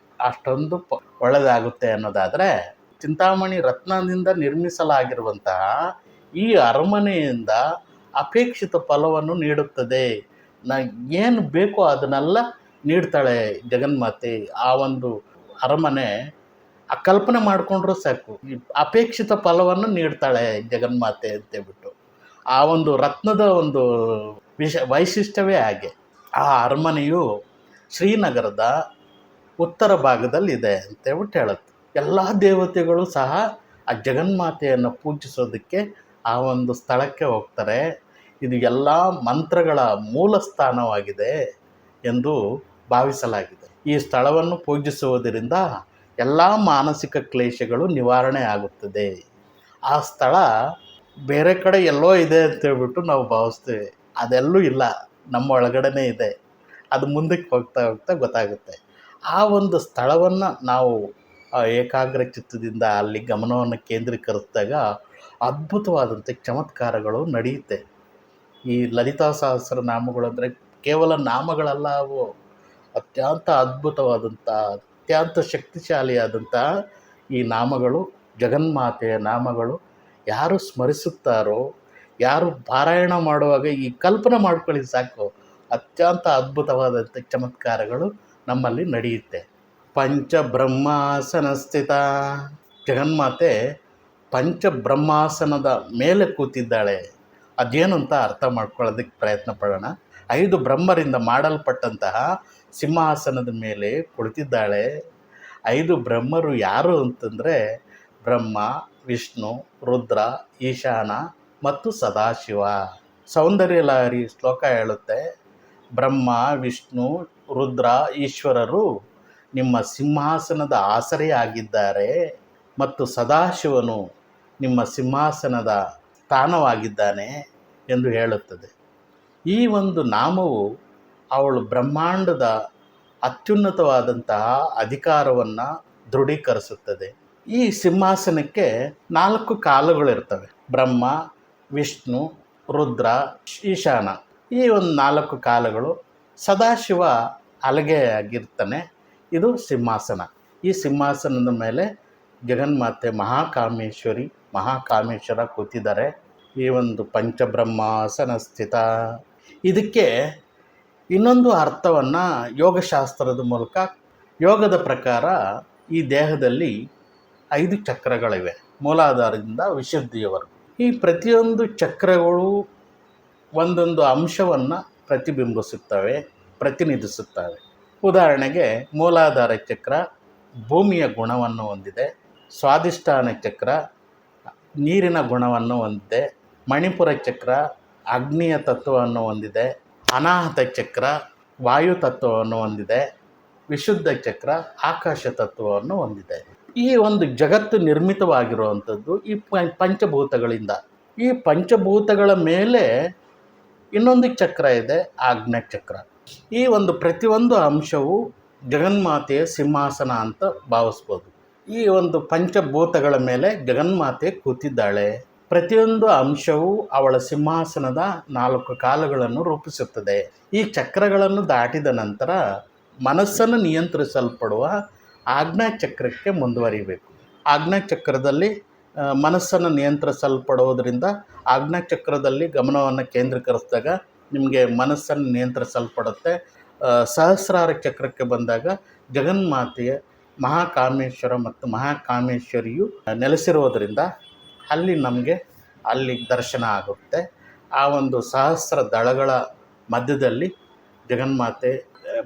ಅಷ್ಟೊಂದು ಒಳ್ಳೆಯದಾಗುತ್ತೆ ಅನ್ನೋದಾದರೆ, ಚಿಂತಾಮಣಿ ರತ್ನದಿಂದ ನಿರ್ಮಿಸಲಾಗಿರುವಂತಹ ಈ ಅರಮನೆಯಿಂದ ಅಪೇಕ್ಷಿತ ಫಲವನ್ನು ನೀಡುತ್ತದೆ. ಏನು ಬೇಕೋ ಅದನ್ನೆಲ್ಲ ನೀಡ್ತಾಳೆ ಜಗನ್ಮಾತೆ. ಆ ಒಂದು ಅರಮನೆ ಆ ಕಲ್ಪನೆ ಮಾಡಿಕೊಂಡ್ರೂ ಸಾಕು, ಅಪೇಕ್ಷಿತ ಫಲವನ್ನು ನೀಡ್ತಾಳೆ ಜಗನ್ಮಾತೆ ಅಂತೇಳ್ಬಿಟ್ಟು. ಆ ಒಂದು ರತ್ನದ ಒಂದು ವೈಶಿಷ್ಟ್ಯವೇ ಹಾಗೆ. ಆ ಅರಮನೆಯು ಶ್ರೀನಗರದ ಉತ್ತರ ಭಾಗದಲ್ಲಿದೆ ಅಂತೇಳ್ಬಿಟ್ಟು ಹೇಳುತ್ತೆ. ಎಲ್ಲ ದೇವತೆಗಳು ಸಹ ಆ ಜಗನ್ಮಾತೆಯನ್ನು ಪೂಜಿಸೋದಕ್ಕೆ ಆ ಒಂದು ಸ್ಥಳಕ್ಕೆ ಹೋಗ್ತಾರೆ. ಇದು ಎಲ್ಲ ಮಂತ್ರಗಳ ಮೂಲ ಸ್ಥಾನವಾಗಿದೆ ಎಂದು ಭಾವಿಸಲಾಗಿದೆ. ಈ ಸ್ಥಳವನ್ನು ಪೂಜಿಸುವುದರಿಂದ ಎಲ್ಲ ಮಾನಸಿಕ ಕ್ಲೇಶಗಳು ನಿವಾರಣೆ ಆಗುತ್ತದೆ. ಆ ಸ್ಥಳ ಬೇರೆ ಕಡೆ ಎಲ್ಲೋ ಇದೆ ಅಂತೇಳ್ಬಿಟ್ಟು ನಾವು ಭಾವಿಸ್ತೇವೆ. ಅದೆಲ್ಲೂ ಇಲ್ಲ, ನಮ್ಮ ಒಳಗಡೆನೇ ಇದೆ. ಅದು ಮುಂದಕ್ಕೆ ಹೋಗ್ತಾ ಹೋಗ್ತಾ ಗೊತ್ತಾಗುತ್ತೆ. ಆ ಒಂದು ಸ್ಥಳವನ್ನು ನಾವು ಏಕಾಗ್ರ ಚಿತ್ತದಿಂದ ಅಲ್ಲಿ ಗಮನವನ್ನು ಕೇಂದ್ರೀಕರಿಸಿದಾಗ ಅದ್ಭುತವಾದಂಥ ಚಮತ್ಕಾರಗಳು ನಡೆಯುತ್ತೆ. ಈ ಲಲಿತಾ ಸಹಸ್ರನಾಮಗಳು ಅಂದರೆ ಕೇವಲ ನಾಮಗಳಲ್ಲ, ಅವು ಅತ್ಯಂತ ಅದ್ಭುತವಾದಂಥ ಅತ್ಯಂತ ಶಕ್ತಿಶಾಲಿಯಾದಂಥ ಈ ನಾಮಗಳು, ಜಗನ್ಮಾತೆಯ ನಾಮಗಳು. ಯಾರು ಸ್ಮರಿಸುತ್ತಾರೋ, ಯಾರು ಪಾರಾಯಣ ಮಾಡುವಾಗ ಈ ಕಲ್ಪನೆ ಮಾಡ್ಕೊಳ್ಳಿ ಸಾಕು, ಅತ್ಯಂತ ಅದ್ಭುತವಾದಂಥ ಚಮತ್ಕಾರಗಳು ನಮ್ಮಲ್ಲಿ ನಡೆಯುತ್ತೆ. ಪಂಚಬ್ರಹ್ಮಾಸನ ಸ್ಥಿತ, ಜಗನ್ಮಾತೆ ಪಂಚಬ್ರಹ್ಮಾಸನದ ಮೇಲೆ ಕೂತಿದ್ದಾಳೆ. ಅದೇನು ಅಂತ ಅರ್ಥ ಮಾಡ್ಕೊಳ್ಳೋದಕ್ಕೆ ಪ್ರಯತ್ನ ಪಡೋಣ. 5 ಬ್ರಹ್ಮರಿಂದ ಮಾಡಲ್ಪಟ್ಟಂತಹ ಸಿಂಹಾಸನದ ಮೇಲೆ ಕುಳಿತಿದ್ದಾಳೆ. 5 ಬ್ರಹ್ಮರು ಯಾರು ಅಂತಂದರೆ ಬ್ರಹ್ಮ, ವಿಷ್ಣು, ರುದ್ರ, ಈಶಾನ ಮತ್ತು ಸದಾಶಿವ. ಸೌಂದರ್ಯ ಲಹರಿ ಶ್ಲೋಕ ಹೇಳುತ್ತೆ, ಬ್ರಹ್ಮ, ವಿಷ್ಣು, ರುದ್ರ, ಈಶ್ವರರು ನಿಮ್ಮ ಸಿಂಹಾಸನದ ಆಸರೆಯಾಗಿದ್ದಾರೆ ಮತ್ತು ಸದಾಶಿವನು ನಿಮ್ಮ ಸಿಂಹಾಸನದ ಸ್ಥಾನವಾಗಿದ್ದಾನೆ ಎಂದು ಹೇಳುತ್ತದೆ. ಈ ಒಂದು ನಾಮವು ಅವಳು ಬ್ರಹ್ಮಾಂಡದ ಅತ್ಯುನ್ನತವಾದಂತಹ ಅಧಿಕಾರವನ್ನು ದೃಢೀಕರಿಸುತ್ತದೆ. ಈ ಸಿಂಹಾಸನಕ್ಕೆ 4 ಕಾಲುಗಳಿರ್ತವೆ. ಬ್ರಹ್ಮ, ವಿಷ್ಣು, ರುದ್ರ, ಈಶಾನ. ಈ ಒಂದು 4 ಕಾಲುಗಳು. ಸದಾಶಿವ ಅಲಗೆಯಾಗಿರ್ತಾನೆ. ಇದು ಸಿಂಹಾಸನ. ಈ ಸಿಂಹಾಸನದ ಮೇಲೆ ಜಗನ್ಮಾತೆ ಮಹಾಕಾಮೇಶ್ವರ ಕೂತಿದ್ದಾರೆ. ಈ ಒಂದು ಪಂಚಬ್ರಹ್ಮಾಸನ ಸ್ಥಿತ. ಇದಕ್ಕೆ ಇನ್ನೊಂದು ಅರ್ಥವನ್ನು ಯೋಗಶಾಸ್ತ್ರದ ಮೂಲಕ, ಯೋಗದ ಪ್ರಕಾರ ಈ ದೇಹದಲ್ಲಿ 5 ಚಕ್ರಗಳಿವೆ, ಮೂಲಾಧಾರದಿಂದ ವಿಶುದ್ಧಿಯವರೆಗೂ. ಈ ಪ್ರತಿಯೊಂದು ಚಕ್ರಗಳು ಒಂದೊಂದು ಅಂಶವನ್ನು ಪ್ರತಿನಿಧಿಸುತ್ತವೆ. ಉದಾಹರಣೆಗೆ ಮೂಲಾಧಾರ ಚಕ್ರ ಭೂಮಿಯ ಗುಣವನ್ನು ಹೊಂದಿದೆ, ಸ್ವಾಧಿಷ್ಠಾನ ಚಕ್ರ ನೀರಿನ ಗುಣವನ್ನು ಹೊಂದಿದೆ, ಮಣಿಪುರ ಚಕ್ರ ಅಗ್ನಿಯ ತತ್ವವನ್ನು ಹೊಂದಿದೆ, ಅನಾಹತ ಚಕ್ರ ವಾಯು ತತ್ವವನ್ನು ಹೊಂದಿದೆ, ವಿಶುದ್ಧ ಚಕ್ರ ಆಕಾಶ ತತ್ವವನ್ನು ಹೊಂದಿದೆ. ಈ ಒಂದು ಜಗತ್ತು ನಿರ್ಮಿತವಾಗಿರುವಂಥದ್ದು ಈ ಪಂಚಭೂತಗಳಿಂದ. ಈ ಪಂಚಭೂತಗಳ ಮೇಲೆ ಇನ್ನೊಂದು ಚಕ್ರ ಇದೆ, ಆಜ್ಞಾ ಚಕ್ರ. ಈ ಒಂದು ಪ್ರತಿಯೊಂದು ಅಂಶವು ಜಗನ್ಮಾತೆಯ ಸಿಂಹಾಸನ ಅಂತ ಭಾವಿಸ್ಬೋದು. ಈ ಒಂದು ಪಂಚಭೂತಗಳ ಮೇಲೆ ಜಗನ್ಮಾತೆ ಕೂತಿದ್ದಾಳೆ. ಪ್ರತಿಯೊಂದು ಅಂಶವು ಅವಳ ಸಿಂಹಾಸನದ 4 ಕಾಲುಗಳನ್ನು ರೂಪಿಸುತ್ತದೆ. ಈ ಚಕ್ರಗಳನ್ನು ದಾಟಿದ ನಂತರ ಮನಸ್ಸನ್ನು ನಿಯಂತ್ರಿಸಲ್ಪಡುವ ಆಜ್ಞಾ ಚಕ್ರಕ್ಕೆ ಮುಂದುವರಿಬೇಕು. ಆಜ್ಞಾ ಚಕ್ರದಲ್ಲಿ ಮನಸ್ಸನ್ನು ನಿಯಂತ್ರಿಸಲ್ಪಡುವುದರಿಂದ ಆಜ್ಞಾ ಚಕ್ರದಲ್ಲಿ ಗಮನವನ್ನು ಕೇಂದ್ರೀಕರಿಸಿದಾಗ ನಿಮಗೆ ಮನಸ್ಸನ್ನು ನಿಯಂತ್ರಿಸಲ್ಪಡುತ್ತೆ. ಸಹಸ್ರಾರ ಚಕ್ರಕ್ಕೆ ಬಂದಾಗ ಜಗನ್ಮಾತೆಯ ಮಹಾಕಾಮೇಶ್ವರ ಮತ್ತು ಮಹಾಕಾಮೇಶ್ವರಿಯು ನೆಲೆಸಿರುವುದರಿಂದ ಅಲ್ಲಿ ದರ್ಶನ ಆಗುತ್ತೆ. ಆ ಒಂದು ಸಹಸ್ರ ದಳಗಳ ಮಧ್ಯದಲ್ಲಿ ಜಗನ್ಮಾತೆ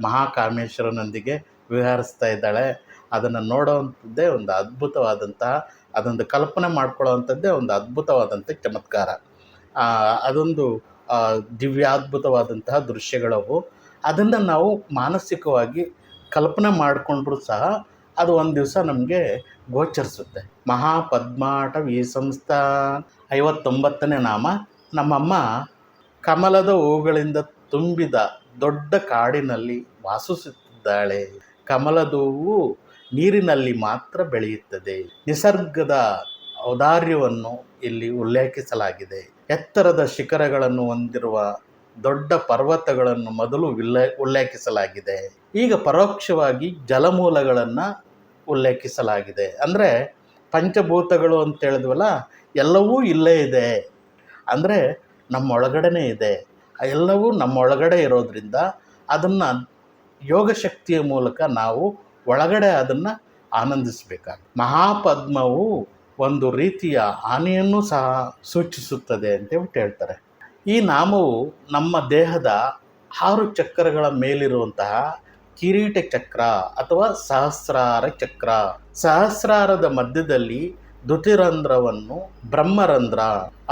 ಮಹಾಕಾಮೇಶ್ವರನೊಂದಿಗೆ ವಿಹರಿಸ್ತಾ ಇದ್ದಾಳೆ. ಅದನ್ನು ನೋಡೋವಂಥದ್ದೇ ಒಂದು ಅದ್ಭುತವಾದಂತಹ, ಅದೊಂದು ಕಲ್ಪನೆ ಮಾಡ್ಕೊಳ್ಳೋವಂಥದ್ದೇ ಒಂದು ಅದ್ಭುತವಾದಂಥ ಚಮತ್ಕಾರ. ಅದೊಂದು ದಿವ್ಯಾದ್ಭುತವಾದಂತಹ ದೃಶ್ಯಗಳವು. ಅದನ್ನು ನಾವು ಮಾನಸಿಕವಾಗಿ ಕಲ್ಪನೆ ಮಾಡಿಕೊಂಡ್ರೂ ಸಹ ಅದು ಒಂದು ದಿವಸ ನಮಗೆ ಗೋಚರಿಸುತ್ತೆ. ಮಹಾಪದ್ಮಾಟವಿ ಸಂಸ್ಥಾ 59ನೇ ನಾಮ. ನಮ್ಮಮ್ಮ ಕಮಲದ ಹೂಗಳಿಂದ ತುಂಬಿದ ದೊಡ್ಡ ಕಾಡಿನಲ್ಲಿ ವಾಸಿಸುತ್ತಿದ್ದಾಳೆ. ಕಮಲದ ಹೂವು ನೀರಿನಲ್ಲಿ ಮಾತ್ರ ಬೆಳೆಯುತ್ತದೆ. ನಿಸರ್ಗದ ಔದಾರ್ಯವನ್ನು ಇಲ್ಲಿ ಉಲ್ಲೇಖಿಸಲಾಗಿದೆ. ಎತ್ತರದ ಶಿಖರಗಳನ್ನು ಹೊಂದಿರುವ ದೊಡ್ಡ ಪರ್ವತಗಳನ್ನು ಮೊದಲು ಉಲ್ಲೇಖಿಸಲಾಗಿದೆ. ಈಗ ಪರೋಕ್ಷವಾಗಿ ಜಲಮೂಲಗಳನ್ನು ಉಲ್ಲೇಖಿಸಲಾಗಿದೆ. ಅಂದರೆ ಪಂಚಭೂತಗಳು ಅಂತ ಹೇಳಿದ್ವಲ್ಲ, ಎಲ್ಲವೂ ಇಲ್ಲೇ ಇದೆ. ಅಂದರೆ ನಮ್ಮೊಳಗಡೆನೇ ಇದೆ. ಎಲ್ಲವೂ ನಮ್ಮೊಳಗಡೆ ಇರೋದ್ರಿಂದ ಅದನ್ನು ಯೋಗಶಕ್ತಿಯ ಮೂಲಕ ನಾವು ಒಳಗಡೆ ಅದನ್ನು ಆನಂದಿಸಬೇಕಾಗುತ್ತೆ. ಮಹಾಪದ್ಮವು ಒಂದು ರೀತಿಯ ಆನೆಯನ್ನು ಸಹ ಸೂಚಿಸುತ್ತದೆ ಅಂತೇಳ್ಬಿಟ್ಟು ಹೇಳ್ತಾರೆ. ಈ ನಾಮವು ನಮ್ಮ ದೇಹದ 6 ಚಕ್ರಗಳ ಮೇಲಿರುವಂತಹ ಕಿರೀಟ ಚಕ್ರ ಅಥವಾ ಸಹಸ್ರಾರ ಚಕ್ರ. ಸಹಸ್ರಾರದ ಮಧ್ಯದಲ್ಲಿ ದ್ಯುತಿರಂಧ್ರವನ್ನು ಬ್ರಹ್ಮರಂಧ್ರ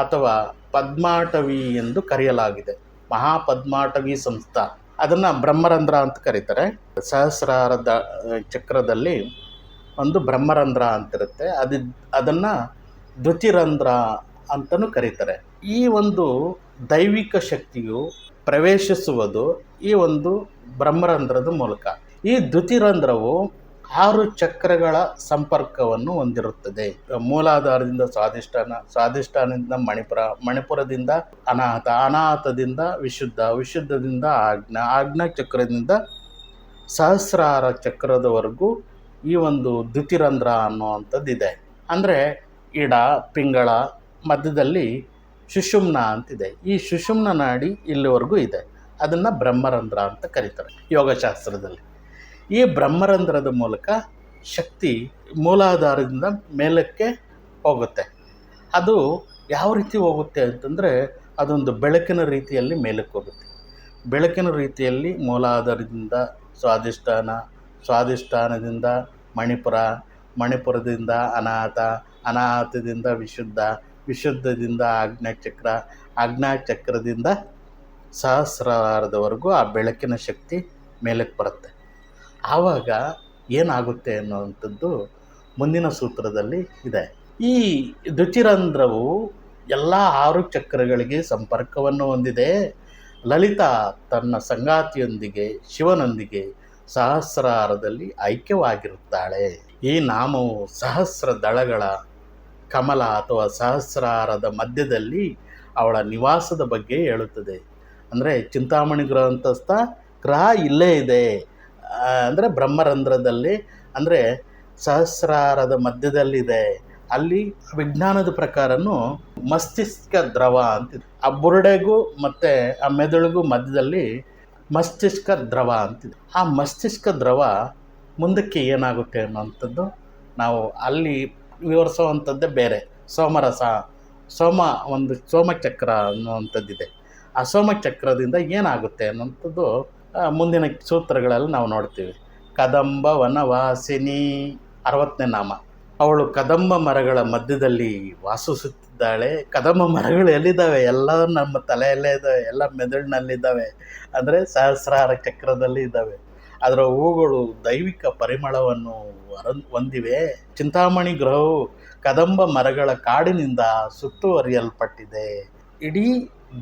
ಅಥವಾ ಪದ್ಮಾಟವಿ ಎಂದು ಕರೆಯಲಾಗಿದೆ. ಮಹಾಪದ್ಮಾಟವಿ ಸಂಸ್ಥಾ ಅದನ್ನು ಬ್ರಹ್ಮರಂಧ್ರ ಅಂತ ಕರೀತಾರೆ. ಸಹಸ್ರಾರದ ಚಕ್ರದಲ್ಲಿ ಒಂದು ಬ್ರಹ್ಮರಂಧ್ರ ಅಂತಿರುತ್ತೆ, ಅದನ್ನು ದ್ಯುತಿರಂಧ್ರ ಅಂತಲೂ ಕರೀತಾರೆ. ಈ ಒಂದು ದೈವಿಕ ಶಕ್ತಿಯು ಪ್ರವೇಶಿಸುವುದು ಈ ಒಂದು ಬ್ರಹ್ಮರಂಧ್ರದ ಮೂಲಕ. ಈ ದ್ಯುತಿರಂಧ್ರವು 6 ಚಕ್ರಗಳ ಸಂಪರ್ಕವನ್ನು ಹೊಂದಿರುತ್ತದೆ. ಮೂಲಾಧಾರದಿಂದ ಸ್ವಾಧಿಷ್ಠಾನ, ಸ್ವಾಧಿಷ್ಠಾನದಿಂದ ಮಣಿಪುರ, ಮಣಿಪುರದಿಂದ ಅನಾಹತ, ಅನಾಹತದಿಂದ ವಿಶುದ್ಧ, ವಿಶುದ್ಧದಿಂದ ಆಜ್ಞಾ, ಆಜ್ಞಾ ಚಕ್ರದಿಂದ ಸಹಸ್ರಾರ ಚಕ್ರದವರೆಗೂ ಈ ಒಂದು ದ್ಯುತಿರಂಧ್ರ ಅನ್ನುವಂಥದ್ದಿದೆ. ಅಂದರೆ ಇಡ, ಪಿಂಗಳ ಮಧ್ಯದಲ್ಲಿ ಸುಷುಮ್ನ ಅಂತಿದೆ. ಈ ಸುಷುಮ್ನ ನಾಡಿ ಇಲ್ಲಿವರೆಗೂ ಇದೆ. ಅದನ್ನು ಬ್ರಹ್ಮರಂಧ್ರ ಅಂತ ಕರೀತಾರೆ ಯೋಗಶಾಸ್ತ್ರದಲ್ಲಿ. ಈ ಬ್ರಹ್ಮರಂಧ್ರದ ಮೂಲಕ ಶಕ್ತಿ ಮೂಲಾಧಾರದಿಂದ ಮೇಲಕ್ಕೆ ಹೋಗುತ್ತೆ. ಅದು ಯಾವ ರೀತಿ ಹೋಗುತ್ತೆ ಅಂತಂದರೆ, ಅದೊಂದು ಬೆಳಕಿನ ರೀತಿಯಲ್ಲಿ ಮೇಲಕ್ಕೆ ಹೋಗುತ್ತೆ. ಬೆಳಕಿನ ರೀತಿಯಲ್ಲಿ ಮೂಲಾಧಾರದಿಂದ ಸ್ವಾಧಿಷ್ಠಾನ, ಸ್ವಾಧಿಷ್ಠಾನದಿಂದ ಮಣಿಪುರ, ಮಣಿಪುರದಿಂದ ಅನಾಹತ, ಅನಾಹತದಿಂದ ವಿಶುದ್ಧ, ವಿಶುದ್ಧದಿಂದ ಆಜ್ಞಾಚಕ್ರ, ಆಜ್ಞಾಚಕ್ರದಿಂದ ಸಹಸ್ರಾರದವರೆಗೂ ಆ ಬೆಳಕಿನ ಶಕ್ತಿ ಮೇಲಕ್ಕೆ ಬರುತ್ತೆ. ಆವಾಗ ಏನಾಗುತ್ತೆ ಅನ್ನುವಂಥದ್ದು ಮುಂದಿನ ಸೂತ್ರದಲ್ಲಿ ಇದೆ. ಈ ದ್ಯುತಿರಂಧ್ರವು ಎಲ್ಲ 6 ಚಕ್ರಗಳಿಗೆ ಸಂಪರ್ಕವನ್ನು ಹೊಂದಿದೆ. ಲಲಿತಾ ತನ್ನ ಸಂಗಾತಿಯೊಂದಿಗೆ ಶಿವನೊಂದಿಗೆ ಸಹಸ್ರಾರದಲ್ಲಿ ಐಕ್ಯವಾಗಿರುತ್ತಾಳೆ. ಈ ನಾಮವು ಸಹಸ್ರ ದಳಗಳ ಕಮಲ ಅಥವಾ ಸಹಸ್ರಾರದ ಮಧ್ಯದಲ್ಲಿ ಅವಳ ನಿವಾಸದ ಬಗ್ಗೆ ಹೇಳುತ್ತದೆ. ಅಂದರೆ ಚಿಂತಾಮಣಿ ಗ್ರಹಂತಸ್ಥ ಗ್ರಹ ಇಲ್ಲೇ ಇದೆ. ಅಂದರೆ ಬ್ರಹ್ಮರಂಧ್ರದಲ್ಲಿ, ಅಂದರೆ ಸಹಸ್ರಾರದ ಮಧ್ಯದಲ್ಲಿದೆ. ಅಲ್ಲಿ ವಿಜ್ಞಾನದ ಪ್ರಕಾರನೂ ಮಸ್ತಿಷ್ಕ ದ್ರವ ಅಂತಿದೆ. ಆ ಬುರುಡೆಗೂ ಮತ್ತು ಆ ಮೆದುಳಿಗೂ ಮಧ್ಯದಲ್ಲಿ ಮಸ್ತಿಷ್ಕ ದ್ರವ ಅಂತಿದೆ. ಆ ಮಸ್ತಿಷ್ಕ ದ್ರವ ಮುಂದಕ್ಕೆ ಏನಾಗುತ್ತೆ ಅನ್ನೋವಂಥದ್ದು ನಾವು ಅಲ್ಲಿ ವಿವರಿಸುವಂಥದ್ದೇ ಬೇರೆ. ಸೋಮರಸ, ಒಂದು ಸೋಮಚಕ್ರ ಅನ್ನುವಂಥದ್ದಿದೆ. ಆ ಸೋಮಚಕ್ರದಿಂದ ಏನಾಗುತ್ತೆ ಅನ್ನೋಂಥದ್ದು ಮುಂದಿನ ಸೂತ್ರಗಳಲ್ಲಿ ನಾವು ನೋಡ್ತೀವಿ. ಕದಂಬ ವನವಾಸಿನಿ 60ನೇ ನಾಮ. ಅವಳು ಕದಂಬ ಮರಗಳ ಮಧ್ಯದಲ್ಲಿ ವಾಸಿಸುತ್ತಿದ್ದಾಳೆ. ಕದಂಬ ಮರಗಳು ಎಲ್ಲಿದ್ದಾವೆ? ಎಲ್ಲ ನಮ್ಮ ತಲೆಯಲ್ಲೇ ಇದ್ದಾವೆ, ಎಲ್ಲ ಮೆದುಳಿನಲ್ಲಿದ್ದಾವೆ. ಅಂದರೆ ಸಹಸ್ರಾರ ಚಕ್ರದಲ್ಲಿ ಇದ್ದಾವೆ. ಅದರ ಹೂಗಳು ದೈವಿಕ ಪರಿಮಳವನ್ನು ಹೊಂದಿವೆ. ಚಿಂತಾಮಣಿ ಗ್ರಹವು ಕದಂಬ ಮರಗಳ ಕಾಡಿನಿಂದ ಸುತ್ತುವರಿಯಲ್ಪಟ್ಟಿದೆ. ಇಡೀ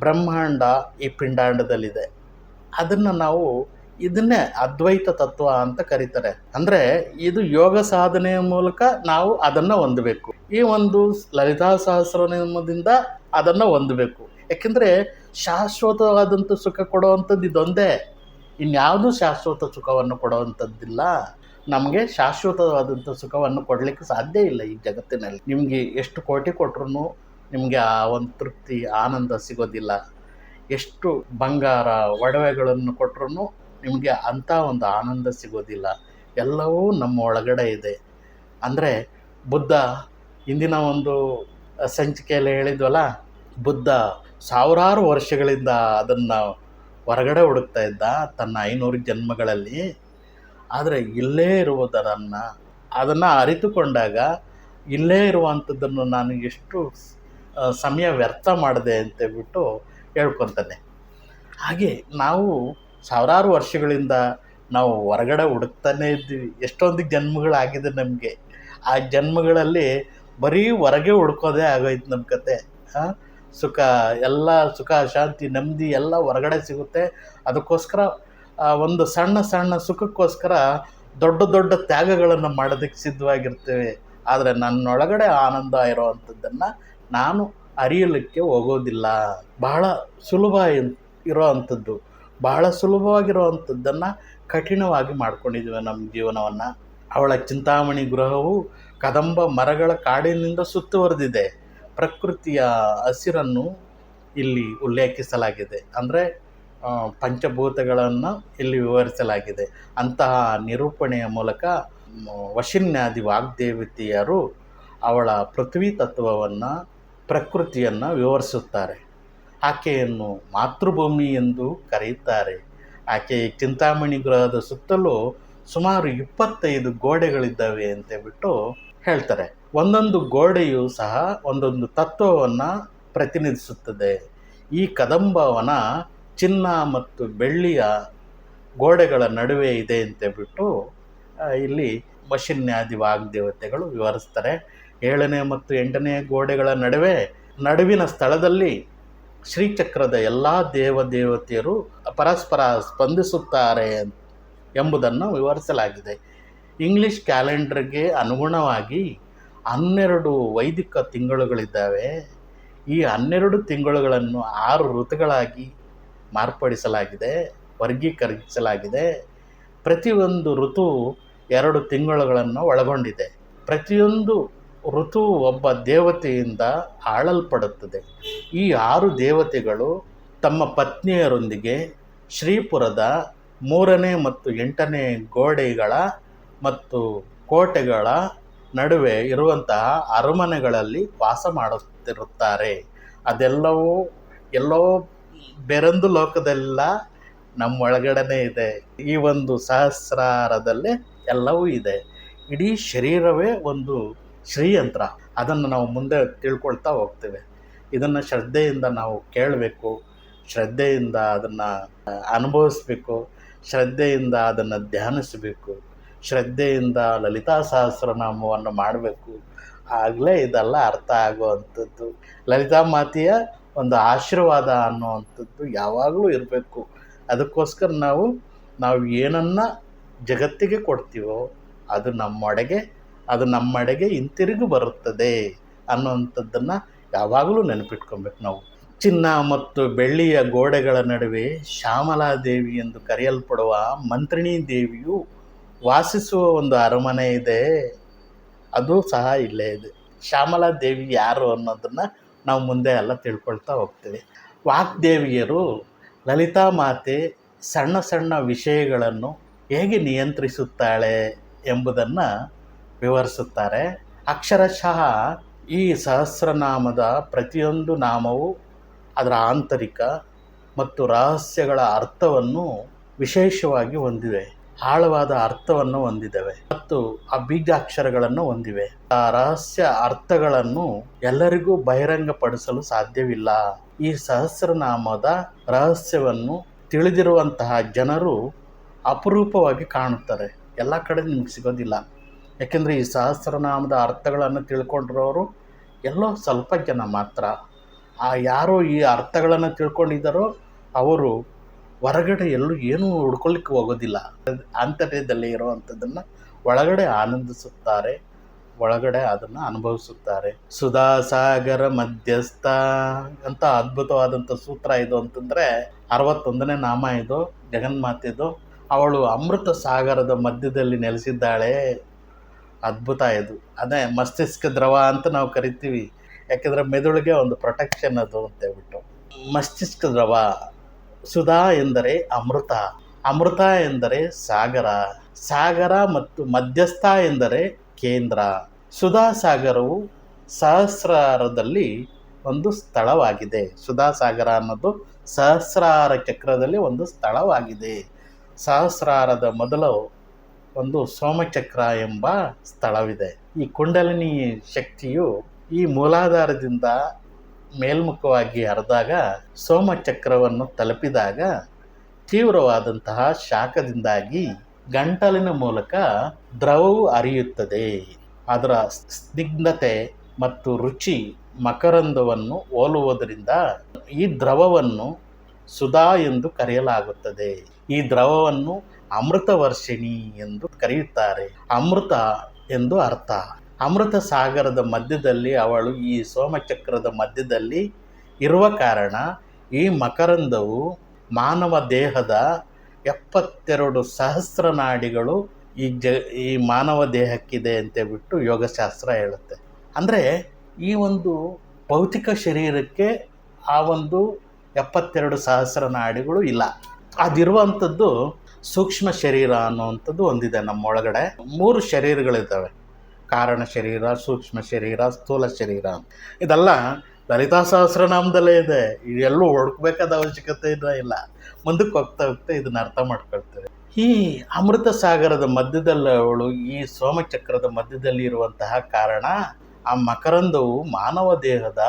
ಬ್ರಹ್ಮಾಂಡ ಈ ಪಿಂಡಾಂಡದಲ್ಲಿದೆ. ಅದನ್ನು ನಾವು ಇದನ್ನೇ ಅದ್ವೈತ ತತ್ವ ಅಂತ ಕರೀತಾರೆ. ಅಂದರೆ ಇದು ಯೋಗ ಸಾಧನೆಯ ಮೂಲಕ ನಾವು ಅದನ್ನು ಹೊಂದಬೇಕು. ಈ ಒಂದು ಲಲಿತಾ ಸಹಸ್ರನಾಮದಿಂದ ಅದನ್ನು ಹೊಂದಬೇಕು. ಯಾಕೆಂದರೆ ಶಾಶ್ವತವಾದಂಥ ಸುಖ ಕೊಡುವಂಥದ್ದು ಇದೊಂದೇ. ಇನ್ಯಾವುದೂ ಶಾಶ್ವತ ಸುಖವನ್ನು ಕೊಡುವಂಥದ್ದಿಲ್ಲ. ನಮಗೆ ಶಾಶ್ವತವಾದಂಥ ಸುಖವನ್ನು ಕೊಡಲಿಕ್ಕೆ ಸಾಧ್ಯ ಇಲ್ಲ ಈ ಜಗತ್ತಿನಲ್ಲಿ. ನಿಮಗೆ ಎಷ್ಟು ಕೋಟಿ ಕೊಟ್ಟರು ನಿಮಗೆ ಆ ಒಂದು ತೃಪ್ತಿ, ಆನಂದ ಸಿಗೋದಿಲ್ಲ. ಎಷ್ಟು ಬಂಗಾರ ಒಡವೆಗಳನ್ನು ಕೊಟ್ಟರು ನಿಮಗೆ ಅಂಥ ಒಂದು ಆನಂದ ಸಿಗೋದಿಲ್ಲ. ಎಲ್ಲವೂ ನಮ್ಮ ಒಳಗಡೆ ಇದೆ. ಅಂದರೆ ಬುದ್ಧ ಇಂದಿನ ಒಂದು ಸಂಚಿಕೆಯಲ್ಲಿ ಹೇಳಿದ್ವಲ್ಲ, ಬುದ್ಧ ಸಾವಿರಾರು ವರ್ಷಗಳಿಂದ ಅದನ್ನು ಹೊರಗಡೆ ಹುಡುಕ್ತಾ ಇದ್ದ ತನ್ನ 500 ಜನ್ಮಗಳಲ್ಲಿ. ಆದರೆ ಇಲ್ಲೇ ಇರುವುದನ್ನು ಅದನ್ನು ಅರಿತುಕೊಂಡಾಗ ಇಲ್ಲೇ ಇರುವಂಥದ್ದನ್ನು ನಾನು ಎಷ್ಟು ಸಮಯ ವ್ಯರ್ಥ ಮಾಡಿದೆ ಅಂತೇಳ್ಬಿಟ್ಟು ಹೇಳ್ಕೊತಾನೆ. ಹಾಗೆ ನಾವು ಸಾವಿರಾರು ವರ್ಷಗಳಿಂದ ನಾವು ಹೊರಗಡೆ ಹುಡುಕ್ತಾನೇ ಇದ್ದೀವಿ. ಎಷ್ಟೊಂದು ಜನ್ಮಗಳಾಗಿದೆ ನಮಗೆ. ಆ ಜನ್ಮಗಳಲ್ಲಿ ಬರೀ ಹೊರಗೆ ಹುಡ್ಕೋದೇ ಆಗೋಯ್ತು ನಮ್ಮ ಕತೆ. ಸುಖ ಎಲ್ಲ ಸುಖ ಶಾಂತಿ ನೆಮ್ಮದಿ ಎಲ್ಲ ಹೊರಗಡೆ ಸಿಗುತ್ತೆ. ಅದಕ್ಕೋಸ್ಕರ ಒಂದು ಸಣ್ಣ ಸಣ್ಣ ಸುಖಕ್ಕೋಸ್ಕರ ದೊಡ್ಡ ದೊಡ್ಡ ತ್ಯಾಗಗಳನ್ನು ಮಾಡೋದಕ್ಕೆ ಸಿದ್ಧವಾಗಿರ್ತೇವೆ. ಆದರೆ ನನ್ನೊಳಗಡೆ ಆನಂದ ಇರೋವಂಥದ್ದನ್ನು ನಾನು ಅರಿಯಲಿಕ್ಕೆ ಹೋಗೋದಿಲ್ಲ. ಬಹಳ ಸುಲಭ ಇರೋವಂಥದ್ದು, ಬಹಳ ಸುಲಭವಾಗಿರುವಂಥದ್ದನ್ನು ಕಠಿಣವಾಗಿ ಮಾಡ್ಕೊಂಡಿದ್ದೀವಿ ನಮ್ಮ ಜೀವನವನ್ನು. ಅವಳ ಚಿಂತಾಮಣಿ ಗೃಹವು ಕದಂಬ ಮರಗಳ ಕಾಡಿನಿಂದ ಸುತ್ತುವರೆದಿದೆ. ಪ್ರಕೃತಿಯ ಹಸಿರನ್ನು ಇಲ್ಲಿ ಉಲ್ಲೇಖಿಸಲಾಗಿದೆ. ಅಂದರೆ ಪಂಚಭೂತಗಳನ್ನು ಇಲ್ಲಿ ವಿವರಿಸಲಾಗಿದೆ. ಅಂತಹ ನಿರೂಪಣೆಯ ಮೂಲಕ ವಶಿನ್ಯಾದಿ ವಾಗ್ದೇವತೆಯರು ಅವಳ ಪೃಥ್ವಿ ತತ್ವವನ್ನು, ಪ್ರಕೃತಿಯನ್ನು ವಿವರಿಸುತ್ತಾರೆ. ಆಕೆಯನ್ನು ಮಾತೃಭೂಮಿ ಎಂದು ಕರೆಯುತ್ತಾರೆ. ಆಕೆಯ ಚಿಂತಾಮಣಿ ಗೃಹದ ಸುತ್ತಲೂ ಸುಮಾರು 25 ಗೋಡೆಗಳಿದ್ದಾವೆ ಅಂತೇಳ್ಬಿಟ್ಟು ಹೇಳ್ತಾರೆ. ಒಂದೊಂದು ಗೋಡೆಯು ಸಹ ಒಂದೊಂದು ತತ್ವವನ್ನು ಪ್ರತಿನಿಧಿಸುತ್ತದೆ. ಈ ಕದಂಬವನ ಚಿನ್ನ ಮತ್ತು ಬೆಳ್ಳಿಯ ಗೋಡೆಗಳ ನಡುವೆ ಇದೆ ಅಂತೇಳ್ಬಿಟ್ಟು ಇಲ್ಲಿ ವಶಿನ್ಯಾದಿ ವಾಗ್ದೇವತೆಗಳು ವಿವರಿಸ್ತಾರೆ. 7ನೇ ಮತ್ತು 8ನೇ ಗೋಡೆಗಳ ನಡುವಿನ ಸ್ಥಳದಲ್ಲಿ ಶ್ರೀಚಕ್ರದ ಎಲ್ಲ ದೇವತೆಯರು ಪರಸ್ಪರ ಸ್ಪಂದಿಸುತ್ತಾರೆ ಎಂಬುದನ್ನು ವಿವರಿಸಲಾಗಿದೆ. ಇಂಗ್ಲಿಷ್ ಕ್ಯಾಲೆಂಡರ್ಗೆ ಅನುಗುಣವಾಗಿ 12 ವೈದಿಕ ತಿಂಗಳುಗಳಿದ್ದಾವೆ. ಈ 12 ತಿಂಗಳುಗಳನ್ನು 6 ಋತುಗಳಾಗಿ ಮಾರ್ಪಡಿಸಲಾಗಿದೆ, ವರ್ಗೀಕರಿಸಲಾಗಿದೆ. ಪ್ರತಿಯೊಂದು ಋತು 2 ತಿಂಗಳುಗಳನ್ನು ಒಳಗೊಂಡಿದೆ. ಪ್ರತಿಯೊಂದು ಋತು ಒಬ್ಬ ದೇವತೆಯಿಂದ ಆಳಲ್ಪಡುತ್ತದೆ. ಈ 6 ದೇವತೆಗಳು ತಮ್ಮ ಪತ್ನಿಯರೊಂದಿಗೆ ಶ್ರೀಪುರದ 3ನೇ ಮತ್ತು 8ನೇ ಗೋಡೆಗಳ ಮತ್ತು ಕೋಟೆಗಳ ನಡುವೆ ಇರುವಂತಹ ಅರಮನೆಗಳಲ್ಲಿ ವಾಸ ಮಾಡುತ್ತಿರುತ್ತಾರೆ. ಅದೆಲ್ಲವೂ ಎಲ್ಲೋ ಬೇರೊಂದು ಲೋಕದೆಲ್ಲ ನಮ್ಮ ಒಳಗಡೆನೇ ಇದೆ. ಈ ಒಂದು ಸಹಸ್ರಾರದಲ್ಲೇ ಎಲ್ಲವೂ ಇದೆ. ಇಡೀ ಶರೀರವೇ ಒಂದು ಶ್ರೀಯಂತ್ರ. ಅದನ್ನು ನಾವು ಮುಂದೆ ತಿಳ್ಕೊಳ್ತಾ ಹೋಗ್ತೇವೆ. ಇದನ್ನು ಶ್ರದ್ಧೆಯಿಂದ ನಾವು ಕೇಳಬೇಕು, ಶ್ರದ್ಧೆಯಿಂದ ಅದನ್ನು ಅನುಭವಿಸ್ಬೇಕು, ಶ್ರದ್ಧೆಯಿಂದ ಅದನ್ನು ಧ್ಯಾನಿಸಬೇಕು, ಶ್ರದ್ಧೆಯಿಂದ ಲಲಿತಾ ಸಹಸ್ರನಾಮವನ್ನು ಮಾಡಬೇಕು. ಆಗಲೇ ಇದೆಲ್ಲ ಅರ್ಥ ಆಗುವಂಥದ್ದು. ಲಲಿತಾ ಮಾತೆಯ ಒಂದು ಆಶೀರ್ವಾದ ಅನ್ನುವಂಥದ್ದು ಯಾವಾಗಲೂ ಇರಬೇಕು. ಅದಕ್ಕೋಸ್ಕರ ನಾವು ಏನನ್ನು ಜಗತ್ತಿಗೆ ಕೊಡ್ತೀವೋ ಅದು ನಮ್ಮಡೆಗೆ ಹಿಂತಿರುಗಿ ಬರುತ್ತದೆ ಅನ್ನುವಂಥದ್ದನ್ನು ಯಾವಾಗಲೂ ನೆನಪಿಟ್ಕೊಬೇಕು ನಾವು. ಚಿನ್ನ ಮತ್ತು ಬೆಳ್ಳಿಯ ಗೋಡೆಗಳ ನಡುವೆ ಶ್ಯಾಮಲಾದೇವಿ ಎಂದು ಕರೆಯಲ್ಪಡುವ ಮಂತ್ರಿಣೀ ದೇವಿಯು ವಾಸಿಸುವ ಒಂದು ಅರಮನೆ ಇದೆ. ಅದು ಸಹ ಇಲ್ಲೇ ಇದೆ. ಶ್ಯಾಮಲಾದೇವಿ ಯಾರು ಅನ್ನೋದನ್ನು ನಾವು ಮುಂದೆ ಎಲ್ಲ ತಿಳ್ಕೊಳ್ತಾ ಹೋಗ್ತೀವಿ. ವಾಗ್ದೇವಿಯರು ಲಲಿತಾ ಮಾತೆ ಸಣ್ಣ ಸಣ್ಣ ವಿಷಯಗಳನ್ನು ಹೇಗೆ ನಿಯಂತ್ರಿಸುತ್ತಾಳೆ ಎಂಬುದನ್ನು ವಿವರಿಸುತ್ತಾರೆ. ಅಕ್ಷರಶಃ ಈ ಸಹಸ್ರನಾಮದ ಪ್ರತಿಯೊಂದು ನಾಮವು ಅದರ ಆಂತರಿಕ ಮತ್ತು ರಹಸ್ಯಗಳ ಅರ್ಥವನ್ನು ವಿಶೇಷವಾಗಿ ಹೊಂದಿವೆ, ಆಳವಾದ ಅರ್ಥವನ್ನು ಹೊಂದಿದ್ದಾವೆ ಮತ್ತು ಆ ಬೀಜಾಕ್ಷರಗಳನ್ನು ಹೊಂದಿವೆ. ಆ ರಹಸ್ಯ ಅರ್ಥಗಳನ್ನು ಎಲ್ಲರಿಗೂ ಬಹಿರಂಗಪಡಿಸಲು ಸಾಧ್ಯವಿಲ್ಲ. ಈ ಸಹಸ್ರನಾಮದ ರಹಸ್ಯವನ್ನು ತಿಳಿದಿರುವಂತಹ ಜನರು ಅಪರೂಪವಾಗಿ ಕಾಣುತ್ತಾರೆ. ಎಲ್ಲ ಕಡೆ ನಿಮ್ಗೆ ಸಿಗೋದಿಲ್ಲ. ಯಾಕೆಂದರೆ ಈ ಸಹಸ್ರನಾಮದ ಅರ್ಥಗಳನ್ನು ತಿಳ್ಕೊಂಡಿರೋರು ಎಲ್ಲೋ ಸ್ವಲ್ಪ ಜನ ಮಾತ್ರ. ಯಾರು ಈ ಅರ್ಥಗಳನ್ನು ತಿಳ್ಕೊಂಡಿದ್ದಾರೋ ಅವರು ಹೊರಗಡೆ ಎಲ್ಲೂ ಏನೂ ಹುಡ್ಕೊಳ್ಳಿಕ್ಕೆ ಹೋಗೋದಿಲ್ಲ. ಆಂತರ್ಯದಲ್ಲಿ ಇರುವಂಥದ್ದನ್ನು ಒಳಗಡೆ ಆನಂದಿಸುತ್ತಾರೆ, ಒಳಗಡೆ ಅದನ್ನು ಅನುಭವಿಸುತ್ತಾರೆ. ಸುಧಾಸಾಗರ ಮಧ್ಯಸ್ಥ ಅಂತ ಅದ್ಭುತವಾದಂಥ ಸೂತ್ರ ಇದು ಅಂತಂದರೆ 61ನೇ ನಾಮ ಇದು ಜಗನ್ಮಾತೆದು. ಅವಳು ಅಮೃತ ಸಾಗರದ ಮಧ್ಯದಲ್ಲಿ ನೆಲೆಸಿದ್ದಾಳೆ. ಅದ್ಭುತ ಇದು. ಅದೇ ಮಸ್ತಿಷ್ಕ ದ್ರವ ಅಂತ ನಾವು ಕರಿತೀವಿ. ಯಾಕೆಂದರೆ ಮೆದುಳಿಗೆ ಒಂದು ಪ್ರೊಟೆಕ್ಷನ್ ಅದು ಅಂತೇಳ್ಬಿಟ್ಟು. ಮಸ್ತಿಷ್ಕ ದ್ರವ. ಸುಧಾ ಎಂದರೆ ಅಮೃತ, ಅಮೃತ ಎಂದರೆ ಸಾಗರ, ಸಾಗರ ಮತ್ತು ಮಧ್ಯಸ್ಥ ಎಂದರೆ ಕೇಂದ್ರ. ಸುಧಾ ಸಾಗರವು ಸಹಸ್ರಾರದಲ್ಲಿ ಒಂದು ಸ್ಥಳವಾಗಿದೆ. ಸುಧಾ ಸಾಗರ ಅನ್ನೋದು ಸಹಸ್ರಾರ ಚಕ್ರದಲ್ಲಿ ಒಂದು ಸ್ಥಳವಾಗಿದೆ. ಸಹಸ್ರಾರದ ಮೊದಲು ಒಂದು ಸೋಮಚಕ್ರ ಎಂಬ ಸ್ಥಳವಿದೆ. ಈ ಕುಂಡಲಿನಿ ಶಕ್ತಿಯು ಈ ಮೂಲಾಧಾರದಿಂದ ಮೇಲ್ಮುಖವಾಗಿ ಹರಿದಾಗ ಸೋಮಚಕ್ರವನ್ನು ತಲುಪಿದಾಗ ತೀವ್ರವಾದಂತಹ ಶಾಖದಿಂದಾಗಿ ಗಂಟಲಿನ ಮೂಲಕ ದ್ರವವು ಹರಿಯುತ್ತದೆ. ಅದರ ಸ್ನಿಗ್ಧತೆ ಮತ್ತು ರುಚಿ ಮಕರಂದವನ್ನು ಹೋಲುವುದರಿಂದ ಈ ದ್ರವವನ್ನು ಸುಧಾ ಎಂದು ಕರೆಯಲಾಗುತ್ತದೆ. ಈ ದ್ರವವನ್ನು ಅಮೃತ ವರ್ಷಿಣಿ ಎಂದು ಕರೆಯುತ್ತಾರೆ. ಅಮೃತ ಎಂದು ಅರ್ಥ. ಅಮೃತ ಸಾಗರದ ಮಧ್ಯದಲ್ಲಿ ಅವಳು ಈ ಸೋಮಚಕ್ರದ ಮಧ್ಯದಲ್ಲಿ ಇರುವ ಕಾರಣ ಈ ಮಕರಂದವು ಮಾನವ ದೇಹದ 72 ಸಹಸ್ರನಾಡಿಗಳು ಈ ಮಾನವ ದೇಹಕ್ಕಿದೆ ಅಂತೇಳ್ಬಿಟ್ಟು ಯೋಗಶಾಸ್ತ್ರ ಹೇಳುತ್ತೆ. ಅಂದರೆ ಈ ಒಂದು ಭೌತಿಕ ಶರೀರಕ್ಕೆ ಆ ಒಂದು 72 ಸಹಸ್ರನಾಡಿಗಳು ಇಲ್ಲ. ಅದಿರುವಂಥದ್ದು ಸೂಕ್ಷ್ಮ ಶರೀರ ಅನ್ನುವಂಥದ್ದು ಒಂದಿದೆ. ನಮ್ಮೊಳಗಡೆ 3 ಶರೀರಗಳಿದ್ದಾವೆ: ಕಾರಣ ಶರೀರ, ಸೂಕ್ಷ್ಮ ಶರೀರ, ಸ್ಥೂಲ ಶರೀರ. ಇದೆಲ್ಲ ಲಲಿತಾ ಸಹಸ್ರನಾಮದಲ್ಲೇ ಇದೆ. ಇದೆಲ್ಲೂ ಹುಡುಕ್ಬೇಕಾದ ಅವಶ್ಯಕತೆ ಇಲ್ಲ. ಮುಂದಕ್ಕೆ ಹೋಗ್ತಾ ಹೋಗ್ತಾ ಇದನ್ನ ಅರ್ಥ ಮಾಡ್ಕೊಳ್ತೇವೆ. ಈ ಅಮೃತ ಸಾಗರದ ಮಧ್ಯದಲ್ಲಿ ಅವಳು ಈ ಸೋಮಚಕ್ರದ ಮಧ್ಯದಲ್ಲಿ ಇರುವಂತಹ ಕಾರಣ ಆ ಮಕರಂದವು ಮಾನವ ದೇಹದ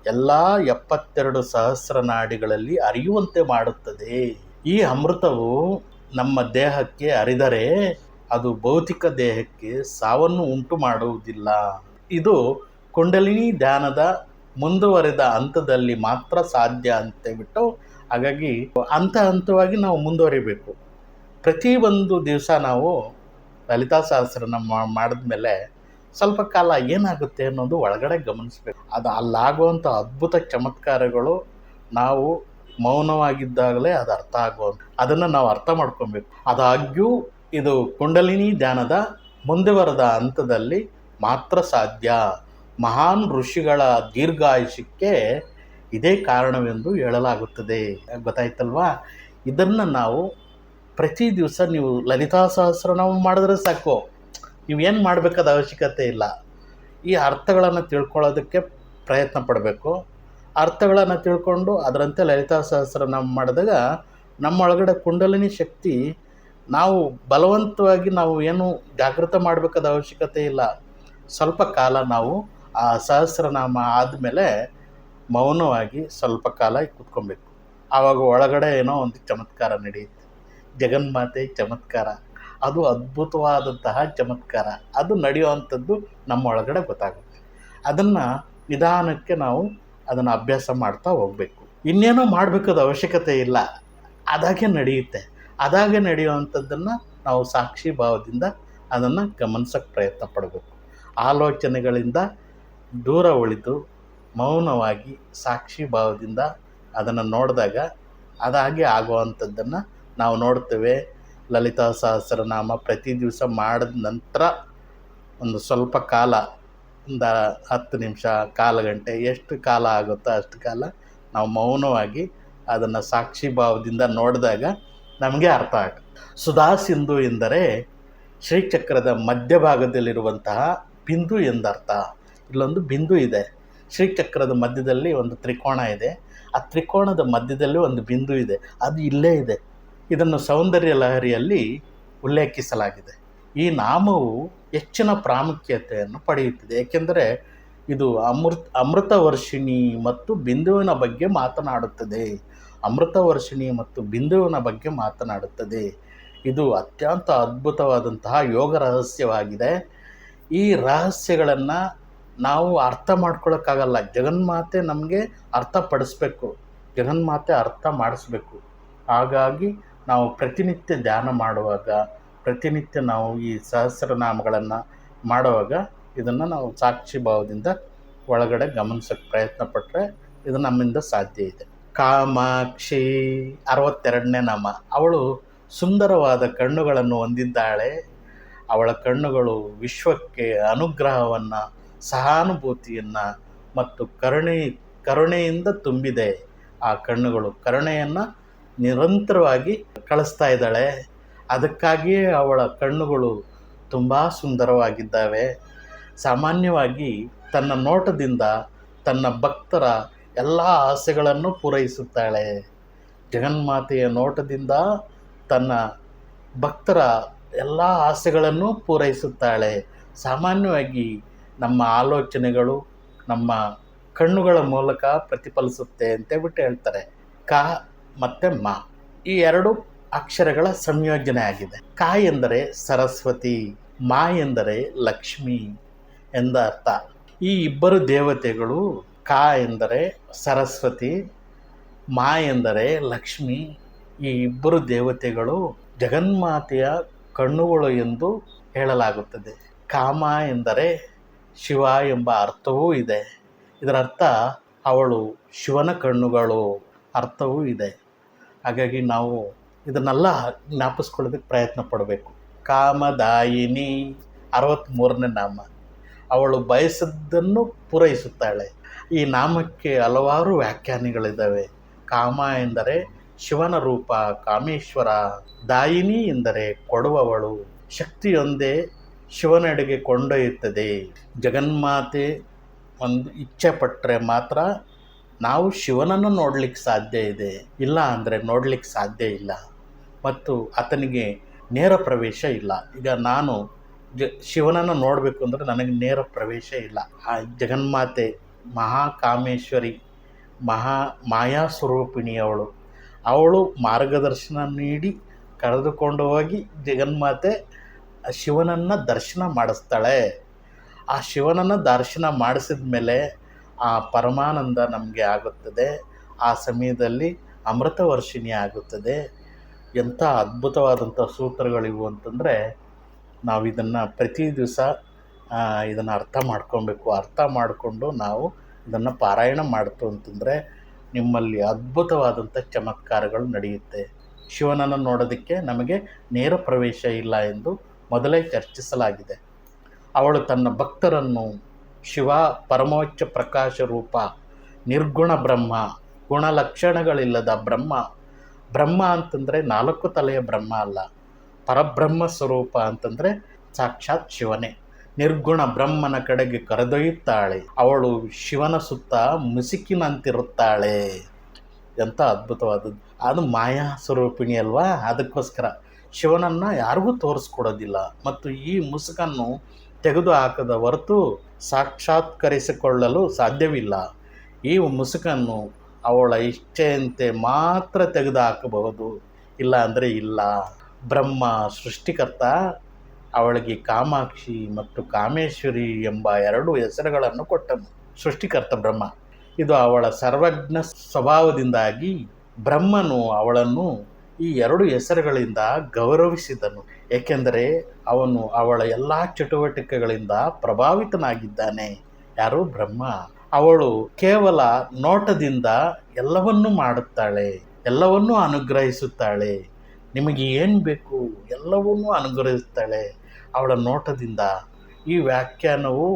ಎಲ್ಲ 72 ಸಹಸ್ರನಾಡಿಗಳಲ್ಲಿ ಅರಿಯುವಂತೆ ಮಾಡುತ್ತದೆ. ಈ ಅಮೃತವು ನಮ್ಮ ದೇಹಕ್ಕೆ ಹರಿದರೆ ಅದು ಭೌತಿಕ ದೇಹಕ್ಕೆ ಸಾವನ್ನು ಉಂಟು ಮಾಡುವುದಿಲ್ಲ. ಇದು ಕುಂಡಲಿನಿ ಧ್ಯಾನದ ಮುಂದುವರೆದ ಹಂತದಲ್ಲಿ ಮಾತ್ರ ಸಾಧ್ಯ ಅಂತೇಳ್ಬಿಟ್ಟು, ಹಾಗಾಗಿ ಹಂತವಾಗಿ ನಾವು ಮುಂದುವರಿಬೇಕು. ಪ್ರತಿ ಒಂದು ದಿವಸ ನಾವು ಲಲಿತಾ ಸಹಸ್ರನಾಮ ಮಾಡಿದ್ಮೇಲೆ ಸ್ವಲ್ಪ ಕಾಲ ಏನಾಗುತ್ತೆ ಅನ್ನೋದು ಒಳಗಡೆ ಗಮನಿಸಬೇಕು. ಅದು ಅಲ್ಲಾಗುವಂಥ ಅದ್ಭುತ ಚಮತ್ಕಾರಗಳು ನಾವು ಮೌನವಾಗಿದ್ದಾಗಲೇ ಅದು ಅರ್ಥ ಆಗುವಂಥ, ಅದನ್ನು ನಾವು ಅರ್ಥ ಮಾಡ್ಕೊಬೇಕು. ಆದಾಗ್ಯೂ ಇದು ಕುಂಡಲಿನಿ ಧ್ಯಾನದ ಮುಂದುವರೆದ ಹಂತದಲ್ಲಿ ಮಾತ್ರ ಸಾಧ್ಯ. ಮಹಾನ್ ಋಷಿಗಳ ದೀರ್ಘಾಯುಷ್ಯಕ್ಕೆ ಇದೇ ಕಾರಣವೆಂದು ಹೇಳಲಾಗುತ್ತದೆ. ಗೊತ್ತಾಯ್ತಲ್ವಾ? ಇದನ್ನು ನಾವು ಪ್ರತಿ ದಿವಸ ನೀವು ಲಲಿತಾ ಸಹಸ್ರನಾಮ ಮಾಡಿದ್ರೆ ಸಾಕು. ನೀವೇನು ಮಾಡಬೇಕಾದ ಅವಶ್ಯಕತೆ ಇಲ್ಲ. ಈ ಅರ್ಥಗಳನ್ನು ತಿಳ್ಕೊಳ್ಳೋದಕ್ಕೆ ಪ್ರಯತ್ನ ಪಡಬೇಕು. ಅರ್ಥಗಳನ್ನು ತಿಳ್ಕೊಂಡು ಅದರಂತೆ ಲಲಿತಾ ಸಹಸ್ರನಾಮ ಮಾಡಿದಾಗ ನಮ್ಮೊಳಗಡೆ ಕುಂಡಲಿನಿ ಶಕ್ತಿ, ನಾವು ಬಲವಂತವಾಗಿ ನಾವು ಏನು ಜಾಗೃತ ಮಾಡಬೇಕಾದ ಅವಶ್ಯಕತೆ ಇಲ್ಲ. ಸ್ವಲ್ಪ ಕಾಲ ನಾವು ಆ ಸಹಸ್ರನಾಮ ಆದಮೇಲೆ ಮೌನವಾಗಿ ಸ್ವಲ್ಪ ಕಾಲ ಕೂತ್ಕೊಬೇಕು. ಆವಾಗ ಒಳಗಡೆ ಏನೋ ಒಂದು ಚಮತ್ಕಾರ ನಡೆಯುತ್ತೆ. ಜಗನ್ಮಾತೆ ಚಮತ್ಕಾರ, ಅದು ಅದ್ಭುತವಾದಂತಹ ಚಮತ್ಕಾರ. ಅದು ನಡೆಯುವಂಥದ್ದು ನಮ್ಮ ಒಳಗಡೆ ಗೊತ್ತಾಗುತ್ತೆ. ಅದನ್ನು ನಿಧಾನಕ್ಕೆ ನಾವು ಅದನ್ನು ಅಭ್ಯಾಸ ಮಾಡ್ತಾ ಹೋಗಬೇಕು. ಇನ್ನೇನೋ ಮಾಡಬೇಕಾದ ಅವಶ್ಯಕತೆ ಇಲ್ಲ. ಅದಾಗೆ ನಡೆಯುತ್ತೆ. ಅದಾಗೆ ನಡೆಯುವಂಥದ್ದನ್ನು ನಾವು ಸಾಕ್ಷಿ ಭಾವದಿಂದ ಅದನ್ನು ಗಮನಿಸೋಕ್ಕೆ ಪ್ರಯತ್ನ ಪಡಬೇಕು. ಆಲೋಚನೆಗಳಿಂದ ದೂರ ಉಳಿದು ಮೌನವಾಗಿ ಸಾಕ್ಷಿ ಭಾವದಿಂದ ಅದನ್ನು ನೋಡಿದಾಗ ಅದಾಗೆ ಆಗುವಂಥದ್ದನ್ನು ನಾವು ನೋಡ್ತೇವೆ. ಲಲಿತಾ ಸಹಸ್ರನಾಮ ಪ್ರತಿ ದಿವಸ ಮಾಡಿದ ನಂತರ ಒಂದು ಸ್ವಲ್ಪ ಕಾಲ, ಒಂದು 10 ನಿಮಿಷ, ಕಾಲು ಗಂಟೆ, ಎಷ್ಟು ಕಾಲ ಆಗುತ್ತೋ ಅಷ್ಟು ಕಾಲ ನಾವು ಮೌನವಾಗಿ ಅದನ್ನು ಸಾಕ್ಷಿ ಭಾವದಿಂದ ನೋಡಿದಾಗ ನಮಗೆ ಅರ್ಥ ಆಗುತ್ತೆ. ಸುಧಾ ಸಿಂಧು ಎಂದರೆ ಶ್ರೀಚಕ್ರದ ಮಧ್ಯಭಾಗದಲ್ಲಿರುವಂತಹ ಬಿಂದು ಎಂದರ್ಥ. ಇಲ್ಲೊಂದು ಬಿಂದು ಇದೆ. ಶ್ರೀಚಕ್ರದ ಮಧ್ಯದಲ್ಲಿ ಒಂದು ತ್ರಿಕೋಣ ಇದೆ. ಆ ತ್ರಿಕೋಣದ ಮಧ್ಯದಲ್ಲಿ ಒಂದು ಬಿಂದು ಇದೆ. ಅದು ಇಲ್ಲೇ ಇದೆ. ಇದನ್ನು ಸೌಂದರ್ಯ ಲಹರಿಯಲ್ಲಿ ಉಲ್ಲೇಖಿಸಲಾಗಿದೆ. ಈ ನಾಮವು ಹೆಚ್ಚಿನ ಪ್ರಾಮುಖ್ಯತೆಯನ್ನು ಪಡೆಯುತ್ತಿದೆ. ಏಕೆಂದರೆ ಇದು ಅಮೃತ ವರ್ಷಿಣಿ ಮತ್ತು ಬಿಂದುವಿನ ಬಗ್ಗೆ ಮಾತನಾಡುತ್ತದೆ. ಅಮೃತ ವರ್ಷಿಣಿ ಮತ್ತು ಬಿಂದುವಿನ ಬಗ್ಗೆ ಮಾತನಾಡುತ್ತದೆ. ಇದು ಅತ್ಯಂತ ಅದ್ಭುತವಾದಂತಹ ಯೋಗ ರಹಸ್ಯವಾಗಿದೆ. ಈ ರಹಸ್ಯಗಳನ್ನು ನಾವು ಅರ್ಥ ಮಾಡ್ಕೊಳ್ಳೋಕ್ಕಾಗಲ್ಲ. ಜಗನ್ಮಾತೆ ನಮಗೆ ಅರ್ಥಪಡಿಸ್ಬೇಕು, ಜಗನ್ಮಾತೆ ಅರ್ಥ ಮಾಡಿಸ್ಬೇಕು. ಹಾಗಾಗಿ ನಾವು ಪ್ರತಿನಿತ್ಯ ಧ್ಯಾನ ಮಾಡುವಾಗ, ಪ್ರತಿನಿತ್ಯ ನಾವು ಈ ಸಹಸ್ರನಾಮಗಳನ್ನು ಮಾಡುವಾಗ ಇದನ್ನು ನಾವು ಸಾಕ್ಷಿ ಭಾವದಿಂದ ಒಳಗಡೆ ಗಮನಿಸೋಕ್ಕೆ ಪ್ರಯತ್ನ ಪಟ್ಟರೆ ಇದು ನಮ್ಮಿಂದ ಸಾಧ್ಯ ಇದೆ. ಕಾಮಾಕ್ಷಿ 62ನೇ ನಾಮ. ಅವಳು ಸುಂದರವಾದ ಕಣ್ಣುಗಳನ್ನು ಹೊಂದಿದ್ದಾಳೆ. ಅವಳ ಕಣ್ಣುಗಳು ವಿಶ್ವಕ್ಕೆ ಅನುಗ್ರಹವನ್ನು, ಸಹಾನುಭೂತಿಯನ್ನು ಮತ್ತು ಕರುಣೆಯಿಂದ ತುಂಬಿದೆ. ಆ ಕಣ್ಣುಗಳು ಕರುಣೆಯನ್ನು ನಿರಂತರವಾಗಿ ಕಳಿಸ್ತಾ ಇದ್ದಾಳೆ. ಅದಕ್ಕಾಗಿಯೇ ಅವಳ ಕಣ್ಣುಗಳು ತುಂಬ ಸುಂದರವಾಗಿದ್ದಾವೆ. ಸಾಮಾನ್ಯವಾಗಿ ತನ್ನ ನೋಟದಿಂದ ತನ್ನ ಭಕ್ತರ ಎಲ್ಲ ಆಸೆಗಳನ್ನು ಪೂರೈಸುತ್ತಾಳೆ. ಜಗನ್ಮಾತೆಯ ನೋಟದಿಂದ ತನ್ನ ಭಕ್ತರ ಎಲ್ಲ ಆಸೆಗಳನ್ನು ಪೂರೈಸುತ್ತಾಳೆ. ಸಾಮಾನ್ಯವಾಗಿ ನಮ್ಮ ಆಲೋಚನೆಗಳು ನಮ್ಮ ಕಣ್ಣುಗಳ ಮೂಲಕ ಪ್ರತಿಫಲಿಸುತ್ತೆ ಅಂತೇಳ್ಬಿಟ್ಟು ಹೇಳ್ತಾರೆ. ಕ ಮತ್ತು ಮ ಈ 2 ಅಕ್ಷರಗಳ ಸಂಯೋಜನೆ ಆಗಿದೆ. ಕ ಎಂದರೆ ಸರಸ್ವತಿ, ಮಾ ಎಂದರೆ ಲಕ್ಷ್ಮಿ ಎಂದ ಅರ್ಥ. ಈ ಇಬ್ಬರು ದೇವತೆಗಳು ಕಾ ಎಂದರೆ ಸರಸ್ವತಿ, ಮಾ ಎಂದರೆ ಲಕ್ಷ್ಮಿ. ಈ ಇಬ್ಬರು ದೇವತೆಗಳು ಜಗನ್ಮಾತೆಯ ಕಣ್ಣುಗಳು ಎಂದು ಹೇಳಲಾಗುತ್ತದೆ. ಕಾಮ ಎಂದರೆ ಶಿವ ಎಂಬ ಅರ್ಥವೂ ಇದೆ. ಇದರ ಅರ್ಥ ಅವಳು ಶಿವನ ಕಣ್ಣುಗಳು ಅರ್ಥವೂ ಇದೆ. ಹಾಗಾಗಿ ನಾವು ಇದನ್ನೆಲ್ಲ ಜ್ಞಾಪಿಸ್ಕೊಳ್ಳೋದಕ್ಕೆ ಪ್ರಯತ್ನ ಪಡಬೇಕು. ಕಾಮದಾಯಿನಿ 63ನೇ ನಾಮ. ಅವಳು ಬಯಸಿದ್ದನ್ನು ಪೂರೈಸುತ್ತಾಳೆ. ಈ ನಾಮಕ್ಕೆ ಹಲವಾರು ವ್ಯಾಖ್ಯಾನಗಳಿದ್ದಾವೆ. ಕಾಮ ಎಂದರೆ ಶಿವನ ರೂಪ, ಕಾಮೇಶ್ವರ. ದಾಯಿನಿ ಎಂದರೆ ಕೊಡುವವಳು. ಶಕ್ತಿಯೊಂದೇ ಶಿವನೆಡೆಗೆ ಕೊಂಡೊಯ್ಯುತ್ತದೆ. ಜಗನ್ಮಾತೆ ಒಂದು ಇಚ್ಛೆ ಪಟ್ಟರೆ ಮಾತ್ರ ನಾವು ಶಿವನನ್ನು ನೋಡಲಿಕ್ಕೆ ಸಾಧ್ಯ ಇದೆ, ಇಲ್ಲ ಅಂದರೆ ನೋಡಲಿಕ್ಕೆ ಸಾಧ್ಯ ಇಲ್ಲ. ಮತ್ತು ಆತನಿಗೆ ನೇರ ಪ್ರವೇಶ ಇಲ್ಲ. ಈಗ ನಾನು ಶಿವನನ್ನು ನೋಡಬೇಕು ಅಂದರೆ ನನಗೆ ನೇರ ಪ್ರವೇಶ ಇಲ್ಲ. ಆ ಜಗನ್ಮಾತೆ ಮಹಾಕಾಮೇಶ್ವರಿ, ಮಾಯಾ ಸ್ವರೂಪಿಣಿಯವಳು. ಅವಳು ಮಾರ್ಗದರ್ಶನ ನೀಡಿ ಕರೆದುಕೊಂಡು ಹೋಗಿ ಜಗನ್ಮಾತೆ ಶಿವನನ್ನು ದರ್ಶನ ಮಾಡಿಸ್ತಾಳೆ. ಆ ಶಿವನನ್ನು ದರ್ಶನ ಮಾಡಿಸಿದ ಮೇಲೆ ಆ ಪರಮಾನಂದ ನಮಗೆ ಆಗುತ್ತದೆ. ಆ ಸಮಯದಲ್ಲಿ ಅಮೃತ ವರ್ಷಿಣಿ ಆಗುತ್ತದೆ. ಎಂಥ ಅದ್ಭುತವಾದಂಥ ಸೂತ್ರಗಳಿವು ಅಂತಂದರೆ ನಾವು ಇದನ್ನು ಪ್ರತಿ ದಿವಸ ಇದನ್ನು ಅರ್ಥ ಮಾಡ್ಕೊಬೇಕು. ಅರ್ಥ ಮಾಡಿಕೊಂಡು ನಾವು ಇದನ್ನು ಪಾರಾಯಣ ಮಾಡ್ತು ಅಂತಂದರೆ ನಿಮ್ಮಲ್ಲಿ ಅದ್ಭುತವಾದಂಥ ಚಮತ್ಕಾರಗಳು ನಡೆಯುತ್ತೆ. ಶಿವನನ್ನು ನೋಡೋದಕ್ಕೆ ನಮಗೆ ನೇರ ಪ್ರವೇಶ ಇಲ್ಲ ಎಂದು ಮೊದಲೇ ಚರ್ಚಿಸಲಾಗಿದೆ. ಅವಳು ತನ್ನ ಭಕ್ತರನ್ನು ಶಿವ ಪರಮೋಚ್ಚ ಪ್ರಕಾಶ ರೂಪ, ನಿರ್ಗುಣ ಬ್ರಹ್ಮ, ಗುಣಲಕ್ಷಣಗಳಿಲ್ಲದ ಬ್ರಹ್ಮ. ಬ್ರಹ್ಮ ಅಂತಂದರೆ 4 ತಲೆಯ ಬ್ರಹ್ಮ ಅಲ್ಲ, ಪರಬ್ರಹ್ಮ ಸ್ವರೂಪ ಅಂತಂದರೆ ಸಾಕ್ಷಾತ್ ಶಿವನೇ. ನಿರ್ಗುಣ ಬ್ರಹ್ಮನ ಕಡೆಗೆ ಕರೆದೊಯ್ಯುತ್ತಾಳೆ. ಅವಳು ಶಿವನ ಸುತ್ತ ಮುಸುಕಿನಂತಿರುತ್ತಾಳೆ. ಎಂಥ ಅದ್ಭುತವಾದದ್ದು! ಅದು ಮಾಯಾ ಸ್ವರೂಪಿಣಿ ಅಲ್ವಾ. ಅದಕ್ಕೋಸ್ಕರ ಶಿವನನ್ನು ಯಾರಿಗೂ ತೋರಿಸ್ಕೊಡೋದಿಲ್ಲ. ಮತ್ತು ಈ ಮುಸುಕನ್ನು ತೆಗೆದು ಹಾಕದ ಹೊರತು ಸಾಕ್ಷಾತ್ಕರಿಸಿಕೊಳ್ಳಲು ಸಾಧ್ಯವಿಲ್ಲ. ಈ ಮುಸುಕನ್ನು ಅವಳ ಇಚ್ಛೆಯಂತೆ ಮಾತ್ರ ತೆಗೆದು ಹಾಕಬಹುದು, ಇಲ್ಲ ಅಂದರೆ ಇಲ್ಲ. ಬ್ರಹ್ಮ ಸೃಷ್ಟಿಕರ್ತ ಅವಳಿಗೆ ಕಾಮಾಕ್ಷಿ ಮತ್ತು ಕಾಮೇಶ್ವರಿ ಎಂಬ 2 ಹೆಸರುಗಳನ್ನು ಕೊಟ್ಟನು. ಸೃಷ್ಟಿಕರ್ತ ಬ್ರಹ್ಮ. ಇದು ಅವಳ ಸರ್ವಜ್ಞ ಸ್ವಭಾವದಿಂದಾಗಿ ಬ್ರಹ್ಮನು ಅವಳನ್ನು ಈ 2 ಹೆಸರುಗಳಿಂದ ಗೌರವಿಸಿದನು. ಏಕೆಂದರೆ ಅವನು ಅವಳ ಎಲ್ಲ ಚಟುವಟಿಕೆಗಳಿಂದ ಪ್ರಭಾವಿತನಾಗಿದ್ದಾನೆ. ಯಾರು? ಬ್ರಹ್ಮ. ಅವಳು ಕೇವಲ ನೋಟದಿಂದ ಎಲ್ಲವನ್ನೂ ಮಾಡುತ್ತಾಳೆ, ಎಲ್ಲವನ್ನೂ ಅನುಗ್ರಹಿಸುತ್ತಾಳೆ. ನಿಮಗೆ ಏನು ಬೇಕು ಎಲ್ಲವನ್ನೂ ಅನುಗ್ರಹಿಸುತ್ತಾಳೆ ಅವಳ ನೋಟದಿಂದ. ಈ ವ್ಯಾಖ್ಯಾನವು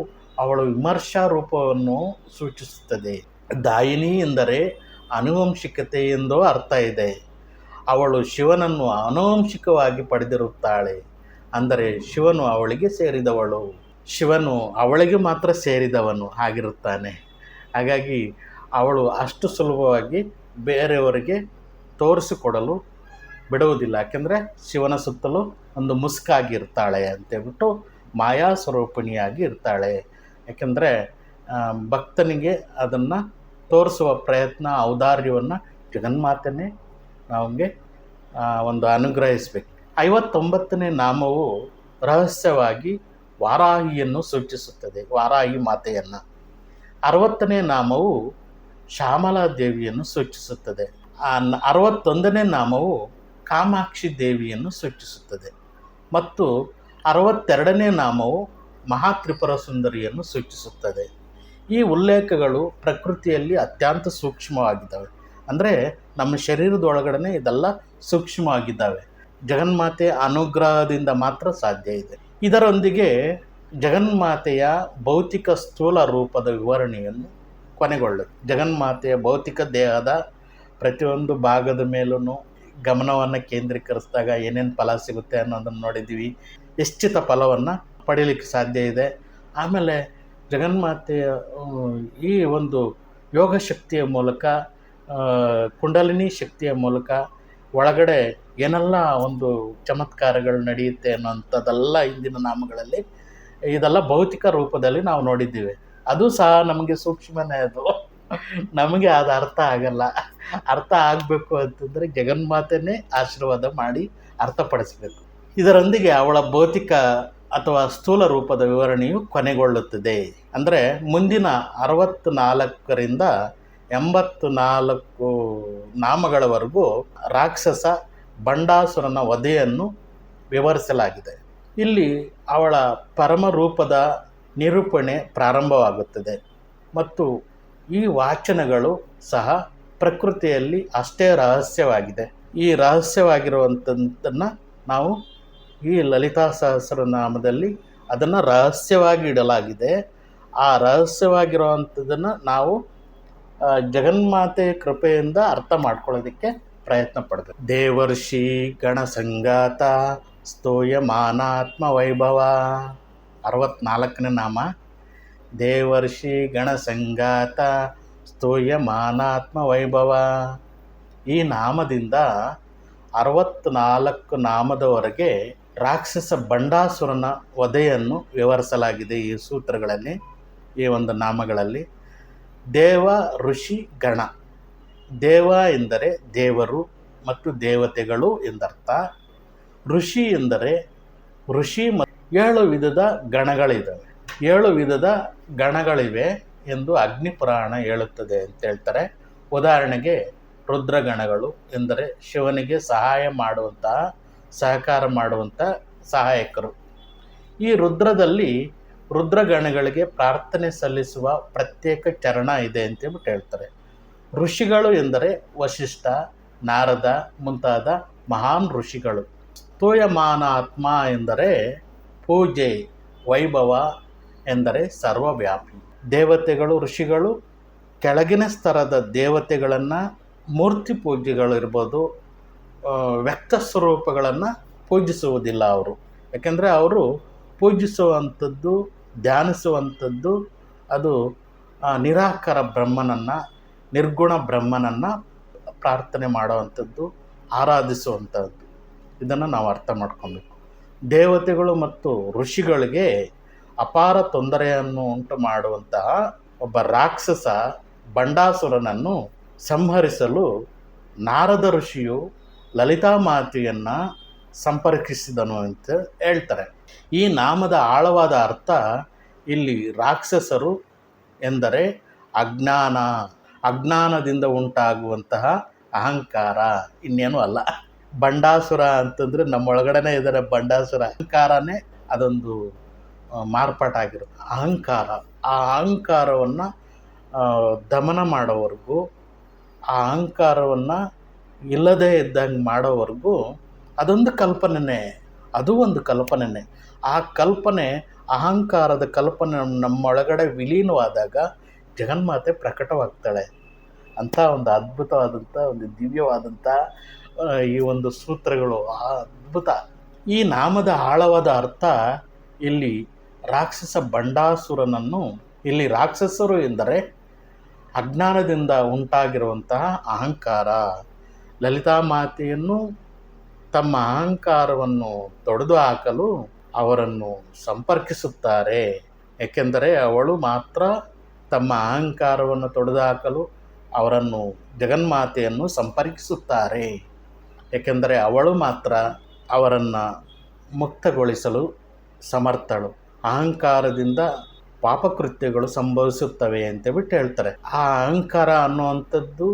ಅವಳ ವಿಮರ್ಶಾ ರೂಪವನ್ನು ಸೂಚಿಸುತ್ತದೆ. ದಾಯಿನಿ ಎಂದರೆ ಆನುವಂಶಿಕತೆ ಎಂದು ಅರ್ಥ ಇದೆ. ಅವಳು ಶಿವನನ್ನು ಆನುವಂಶಿಕವಾಗಿ ಪಡೆದಿರುತ್ತಾಳೆ. ಅಂದರೆ ಶಿವನು ಅವಳಿಗೆ ಸೇರಿದವಳು, ಶಿವನು ಅವಳಿಗೆ ಮಾತ್ರ ಸೇರಿದವನು ಆಗಿರುತ್ತಾನೆ. ಹಾಗಾಗಿ ಅವಳು ಅಷ್ಟು ಸುಲಭವಾಗಿ ಬೇರೆಯವರಿಗೆ ತೋರಿಸಿಕೊಡಲು ಬಿಡುವುದಿಲ್ಲ. ಯಾಕೆಂದರೆ ಶಿವನ ಸುತ್ತಲೂ ಒಂದು ಮುಸುಕಾಗಿರ್ತಾಳೆ ಅಂತೇಳ್ಬಿಟ್ಟು ಮಾಯಾ ಸ್ವರೂಪಿಣಿಯಾಗಿ ಇರ್ತಾಳೆ. ಯಾಕೆಂದರೆ ಭಕ್ತನಿಗೆ ಅದನ್ನು ತೋರಿಸುವ ಪ್ರಯತ್ನ, ಔದಾರ್ಯವನ್ನು ಜಗನ್ಮಾತೆಯೇ ನಮಗೆ ಒಂದು ಅನುಗ್ರಹಿಸಬೇಕು. 59ನೇ ನಾಮವು ರಹಸ್ಯವಾಗಿ ವಾರಾಹಿಯನ್ನು ಸೂಚಿಸುತ್ತದೆ, ವಾರಾಹಿ ಮಾತೆಯನ್ನು. 60ನೇ ನಾಮವು ಶ್ಯಾಮಲಾ ದೇವಿಯನ್ನು ಸೂಚಿಸುತ್ತದೆ. 61ನೇ ನಾಮವು ಕಾಮಾಕ್ಷಿ ದೇವಿಯನ್ನು ಸೂಚಿಸುತ್ತದೆ. ಮತ್ತು 62ನೇ ನಾಮವು ಮಹಾತ್ರಿಪುರ ಸುಂದರಿಯನ್ನು ಸೂಚಿಸುತ್ತದೆ. ಈ ಉಲ್ಲೇಖಗಳು ಪ್ರಕೃತಿಯಲ್ಲಿ ಅತ್ಯಂತ ಸೂಕ್ಷ್ಮವಾಗಿದ್ದಾವೆ. ಅಂದರೆ ನಮ್ಮ ಶರೀರದೊಳಗಡೆ ಇದೆಲ್ಲ ಸೂಕ್ಷ್ಮವಾಗಿದ್ದಾವೆ. ಜಗನ್ಮಾತೆ ಅನುಗ್ರಹದಿಂದ ಮಾತ್ರ ಸಾಧ್ಯ ಇದೆ. ಇದರೊಂದಿಗೆ ಜಗನ್ಮಾತೆಯ ಭೌತಿಕ ಸ್ಥೂಲ ರೂಪದ ವಿವರಣೆಯನ್ನು ಕೊನೆಗೊಳ್ಳುತ್ತೆ. ಜಗನ್ಮಾತೆಯ ಭೌತಿಕ ದೇಹದ ಪ್ರತಿಯೊಂದು ಭಾಗದ ಮೇಲೂ ಗಮನವನ್ನು ಕೇಂದ್ರೀಕರಿಸಿದಾಗ ಏನೇನು ಫಲ ಸಿಗುತ್ತೆ ಅನ್ನೋದನ್ನು ನೋಡಿದ್ದೀವಿ. ನಿಶ್ಚಿತ ಫಲವನ್ನು ಪಡೀಲಿಕ್ಕೆ ಸಾಧ್ಯ ಇದೆ. ಆಮೇಲೆ ಜಗನ್ಮಾತೆಯ ಈ ಒಂದು ಯೋಗ ಶಕ್ತಿಯ ಮೂಲಕ, ಕುಂಡಲಿನಿ ಶಕ್ತಿಯ ಮೂಲಕ ಒಳಗಡೆ ಏನೆಲ್ಲ ಒಂದು ಚಮತ್ಕಾರಗಳು ನಡೆಯುತ್ತೆ ಅನ್ನೋಂಥದ್ದೆಲ್ಲ ಹಿಂದಿನ ನಾಮಗಳಲ್ಲಿ ಇದೆಲ್ಲ ಭೌತಿಕ ರೂಪದಲ್ಲಿ ನಾವು ನೋಡಿದ್ದೀವಿ. ಅದು ಸಹ ನಮಗೆ ಸೂಕ್ಷ್ಮನೇ. ಅದು ನಮಗೆ ಅದು ಅರ್ಥ ಆಗಲ್ಲ. ಅರ್ಥ ಆಗಬೇಕು ಅಂತಂದರೆ ಜಗನ್ಮಾತೆಯೇ ಆಶೀರ್ವಾದ ಮಾಡಿ ಅರ್ಥಪಡಿಸ್ಬೇಕು. ಇದರೊಂದಿಗೆ ಅವಳ ಭೌತಿಕ ಅಥವಾ ಸ್ಥೂಲ ರೂಪದ ವಿವರಣೆಯು ಕೊನೆಗೊಳ್ಳುತ್ತದೆ. ಅಂದರೆ ಮುಂದಿನ 64ರಿಂದ 84 ನಾಮಗಳವರೆಗೂ ರಾಕ್ಷಸ ಬಂಡಾಸುರನ ವಧೆಯನ್ನು ವಿವರಿಸಲಾಗಿದೆ. ಇಲ್ಲಿ ಅವಳ ಪರಮರೂಪದ ನಿರೂಪಣೆ ಪ್ರಾರಂಭವಾಗುತ್ತದೆ ಮತ್ತು ಈ ವಾಚನಗಳು ಸಹ ಪ್ರಕೃತಿಯಲ್ಲಿ ಅಷ್ಟೇ ರಹಸ್ಯವಾಗಿದೆ. ಈ ರಹಸ್ಯವಾಗಿರುವಂಥದ್ದನ್ನು ನಾವು ಈ ಲಲಿತಾ ಸಹಸ್ರನಾಮದಲ್ಲಿ ಅದನ್ನು ರಹಸ್ಯವಾಗಿ ಇಡಲಾಗಿದೆ. ಆ ರಹಸ್ಯವಾಗಿರುವಂಥದ್ದನ್ನು ನಾವು ಜಗನ್ಮಾತೆಯ ಕೃಪೆಯಿಂದ ಅರ್ಥ ಮಾಡ್ಕೊಳ್ಳೋದಕ್ಕೆ ಪ್ರಯತ್ನ ಪಡಬೇಕು. ದೇವರ್ಷಿ ಗಣಸಂಗಾತ ಸ್ತೂಯಮಾನಾತ್ಮ ವೈಭವ. 64ನೇ ನಾಮ ದೇವರ್ಷಿ ಗಣಸಂಗಾತ ಸ್ತೂಯಮಾನಾತ್ಮ ವೈಭವ. ಈ ನಾಮದಿಂದ 64 ನಾಮದವರೆಗೆ ರಾಕ್ಷಸ ಬಂಡಾಸುರನ ವಧೆಯನ್ನು ವಿವರಿಸಲಾಗಿದೆ. ಈ ಸೂತ್ರಗಳಲ್ಲಿ, ಈ ಒಂದು ನಾಮಗಳಲ್ಲಿ ದೇವ ಋಷಿ ಗಣ. ದೇವ ಎಂದರೆ ದೇವರು ಮತ್ತು ದೇವತೆಗಳು ಎಂದರ್ಥ. ಋಷಿ ಎಂದರೆ ಋಷಿ ಮತ್ತು 7 ವಿಧದ ಗಣಗಳಿದ್ದಾವೆ. 7 ವಿಧದ ಗಣಗಳಿವೆ ಎಂದು ಅಗ್ನಿಪುರಾಣ ಹೇಳುತ್ತದೆ ಅಂತ ಹೇಳ್ತಾರೆ. ಉದಾಹರಣೆಗೆ ರುದ್ರಗಣಗಳು ಎಂದರೆ ಶಿವನಿಗೆ ಸಹಕಾರ ಮಾಡುವಂಥ ಸಹಾಯಕರು. ಈ ರುದ್ರಗಣಗಳಿಗೆ ಪ್ರಾರ್ಥನೆ ಸಲ್ಲಿಸುವ ಪ್ರತ್ಯೇಕ ಚರಣ ಇದೆ ಅಂತೇಳ್ಬಿಟ್ಟು ಹೇಳ್ತಾರೆ. ಋಷಿಗಳು ಎಂದರೆ ವಶಿಷ್ಠ, ನಾರದ ಮುಂತಾದ ಮಹಾನ್ ಋಷಿಗಳು. ಸ್ತೂಯಮಾನಾತ್ಮ ಎಂದರೆ ಪೂಜೆ, ವೈಭವ ಎಂದರೆ ಸರ್ವವ್ಯಾಪಿ. ದೇವತೆಗಳು, ಋಷಿಗಳು ಕೆಳಗಿನ ಸ್ತರದ ದೇವತೆಗಳನ್ನು ಮೂರ್ತಿ ಪೂಜೆಗಳಿರ್ಬೋದು, ವ್ಯಕ್ತ ಸ್ವರೂಪಗಳನ್ನು ಪೂಜಿಸುವುದಿಲ್ಲ ಅವರು. ಯಾಕೆಂದರೆ ಅವರು ಪೂಜಿಸುವಂಥದ್ದು, ಧ್ಯಾನಿಸುವಂಥದ್ದು ಅದು ನಿರಾಕಾರ ಬ್ರಹ್ಮನನ್ನು, ನಿರ್ಗುಣ ಬ್ರಹ್ಮನನ್ನು ಪ್ರಾರ್ಥನೆ ಮಾಡುವಂಥದ್ದು, ಆರಾಧಿಸುವಂಥದ್ದು. ಇದನ್ನು ನಾವು ಅರ್ಥ ಮಾಡ್ಕೊಬೇಕು. ದೇವತೆಗಳು ಮತ್ತು ಋಷಿಗಳಿಗೆ ಅಪಾರ ತೊಂದರೆಯನ್ನು ಉಂಟು ಮಾಡುವಂತಹ ಒಬ್ಬ ರಾಕ್ಷಸ ಬಂಡಾಸುರನನ್ನು ಸಂಹರಿಸಲು ನಾರದ ಋಷಿಯು ಲಲಿತಾಮಾತೆಯನ್ನು ಸಂಪರ್ಕಿಸಿದನು ಅಂತ ಹೇಳ್ತಾರೆ. ಈ ನಾಮದ ಆಳವಾದ ಅರ್ಥ ಇಲ್ಲಿ ರಾಕ್ಷಸರು ಎಂದರೆ ಅಜ್ಞಾನದಿಂದ ಉಂಟಾಗುವಂತಹ ಅಹಂಕಾರ, ಇನ್ನೇನು ಅಲ್ಲ. ಬಂಡಾಸುರ ಅಂತಂದರೆ ನಮ್ಮೊಳಗಡೆನೇ ಇದ್ದಾರೆ ಬಂಡಾಸುರ. ಅಹಂಕಾರನೇ ಅದೊಂದು ಮಾರ್ಪಾಟಾಗಿರುತ್ತೆ. ಅಹಂಕಾರ, ಆ ಅಹಂಕಾರವನ್ನು ದಮನ ಮಾಡೋವರೆಗೂ, ಆ ಅಹಂಕಾರವನ್ನು ಇಲ್ಲದೇ ಇದ್ದಂಗೆ ಮಾಡೋವರೆಗೂ ಅದೊಂದು ಕಲ್ಪನೆ, ಅದು ಒಂದು ಕಲ್ಪನೆ. ಆ ಕಲ್ಪನೆ, ಅಹಂಕಾರದ ಕಲ್ಪನೆ ನಮ್ಮೊಳಗಡೆ ವಿಲೀನವಾದಾಗ ಜಗನ್ಮಾತೆ ಪ್ರಕಟವಾಗ್ತಾಳೆ. ಅಂಥ ಒಂದು ಅದ್ಭುತವಾದಂಥ, ಒಂದು ದಿವ್ಯವಾದಂಥ ಈ ಒಂದು ಸೂತ್ರಗಳು ಅದ್ಭುತ. ಈ ನಾಮದ ಆಳವಾದ ಅರ್ಥ ಇಲ್ಲಿ ರಾಕ್ಷಸ ಬಂಡಾಸುರನನ್ನು, ಇಲ್ಲಿ ರಾಕ್ಷಸರು ಎಂದರೆ ಅಜ್ಞಾನದಿಂದ ಉಂಟಾಗಿರುವಂತಹ ಅಹಂಕಾರ. ಲಲಿತಾಮಾತೆಯನ್ನು ತಮ್ಮ ಅಹಂಕಾರವನ್ನು ತೊಡೆದು ಹಾಕಲು ಅವರನ್ನು ಸಂಪರ್ಕಿಸುತ್ತಾರೆ. ಏಕೆಂದರೆ ಅವಳು ಮಾತ್ರ ತಮ್ಮ ಅಹಂಕಾರವನ್ನು ತೊಡೆದು ಹಾಕಲು ಅವರನ್ನು, ಜಗನ್ಮಾತೆಯನ್ನು ಸಂಪರ್ಕಿಸುತ್ತಾರೆ. ಏಕೆಂದರೆ ಅವಳು ಮಾತ್ರ ಅವರನ್ನು ಮುಕ್ತಗೊಳಿಸಲು ಸಮರ್ಥಳು. ಅಹಂಕಾರದಿಂದ ಪಾಪಕೃತ್ಯಗಳು ಸಂಭವಿಸುತ್ತವೆ ಅಂತೇಳ್ಬಿಟ್ಟು ಹೇಳ್ತಾರೆ. ಆ ಅಹಂಕಾರ ಅನ್ನುವಂಥದ್ದು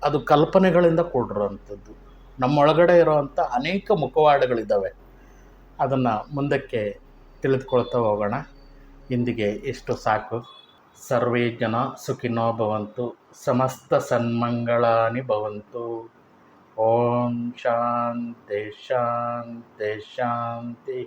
ಅದು ಕಲ್ಪನೆಗಳಿಂದ ಕೂಡಿರುವಂಥದ್ದು. ನಮ್ಮೊಳಗಡೆ ಇರುವಂಥ ಅನೇಕ ಮುಖವಾಡಗಳಿದ್ದಾವೆ. ಅದನ್ನು ಮುಂದಕ್ಕೆ ತಿಳಿದುಕೊಳ್ತಾ ಹೋಗೋಣ. ಇಂದಿಗೆ ಇಷ್ಟು ಸಾಕು. ಸರ್ವೇ ಜನ ಸುಖಿನೋ ಭವಂತು, ಸಮಸ್ತ ಸನ್ಮಂಗಳಾನಿ ಭವಂತು. ಓಂ ಶಾಂತಿ ಶಾಂತಿ ಶಾಂತಿ.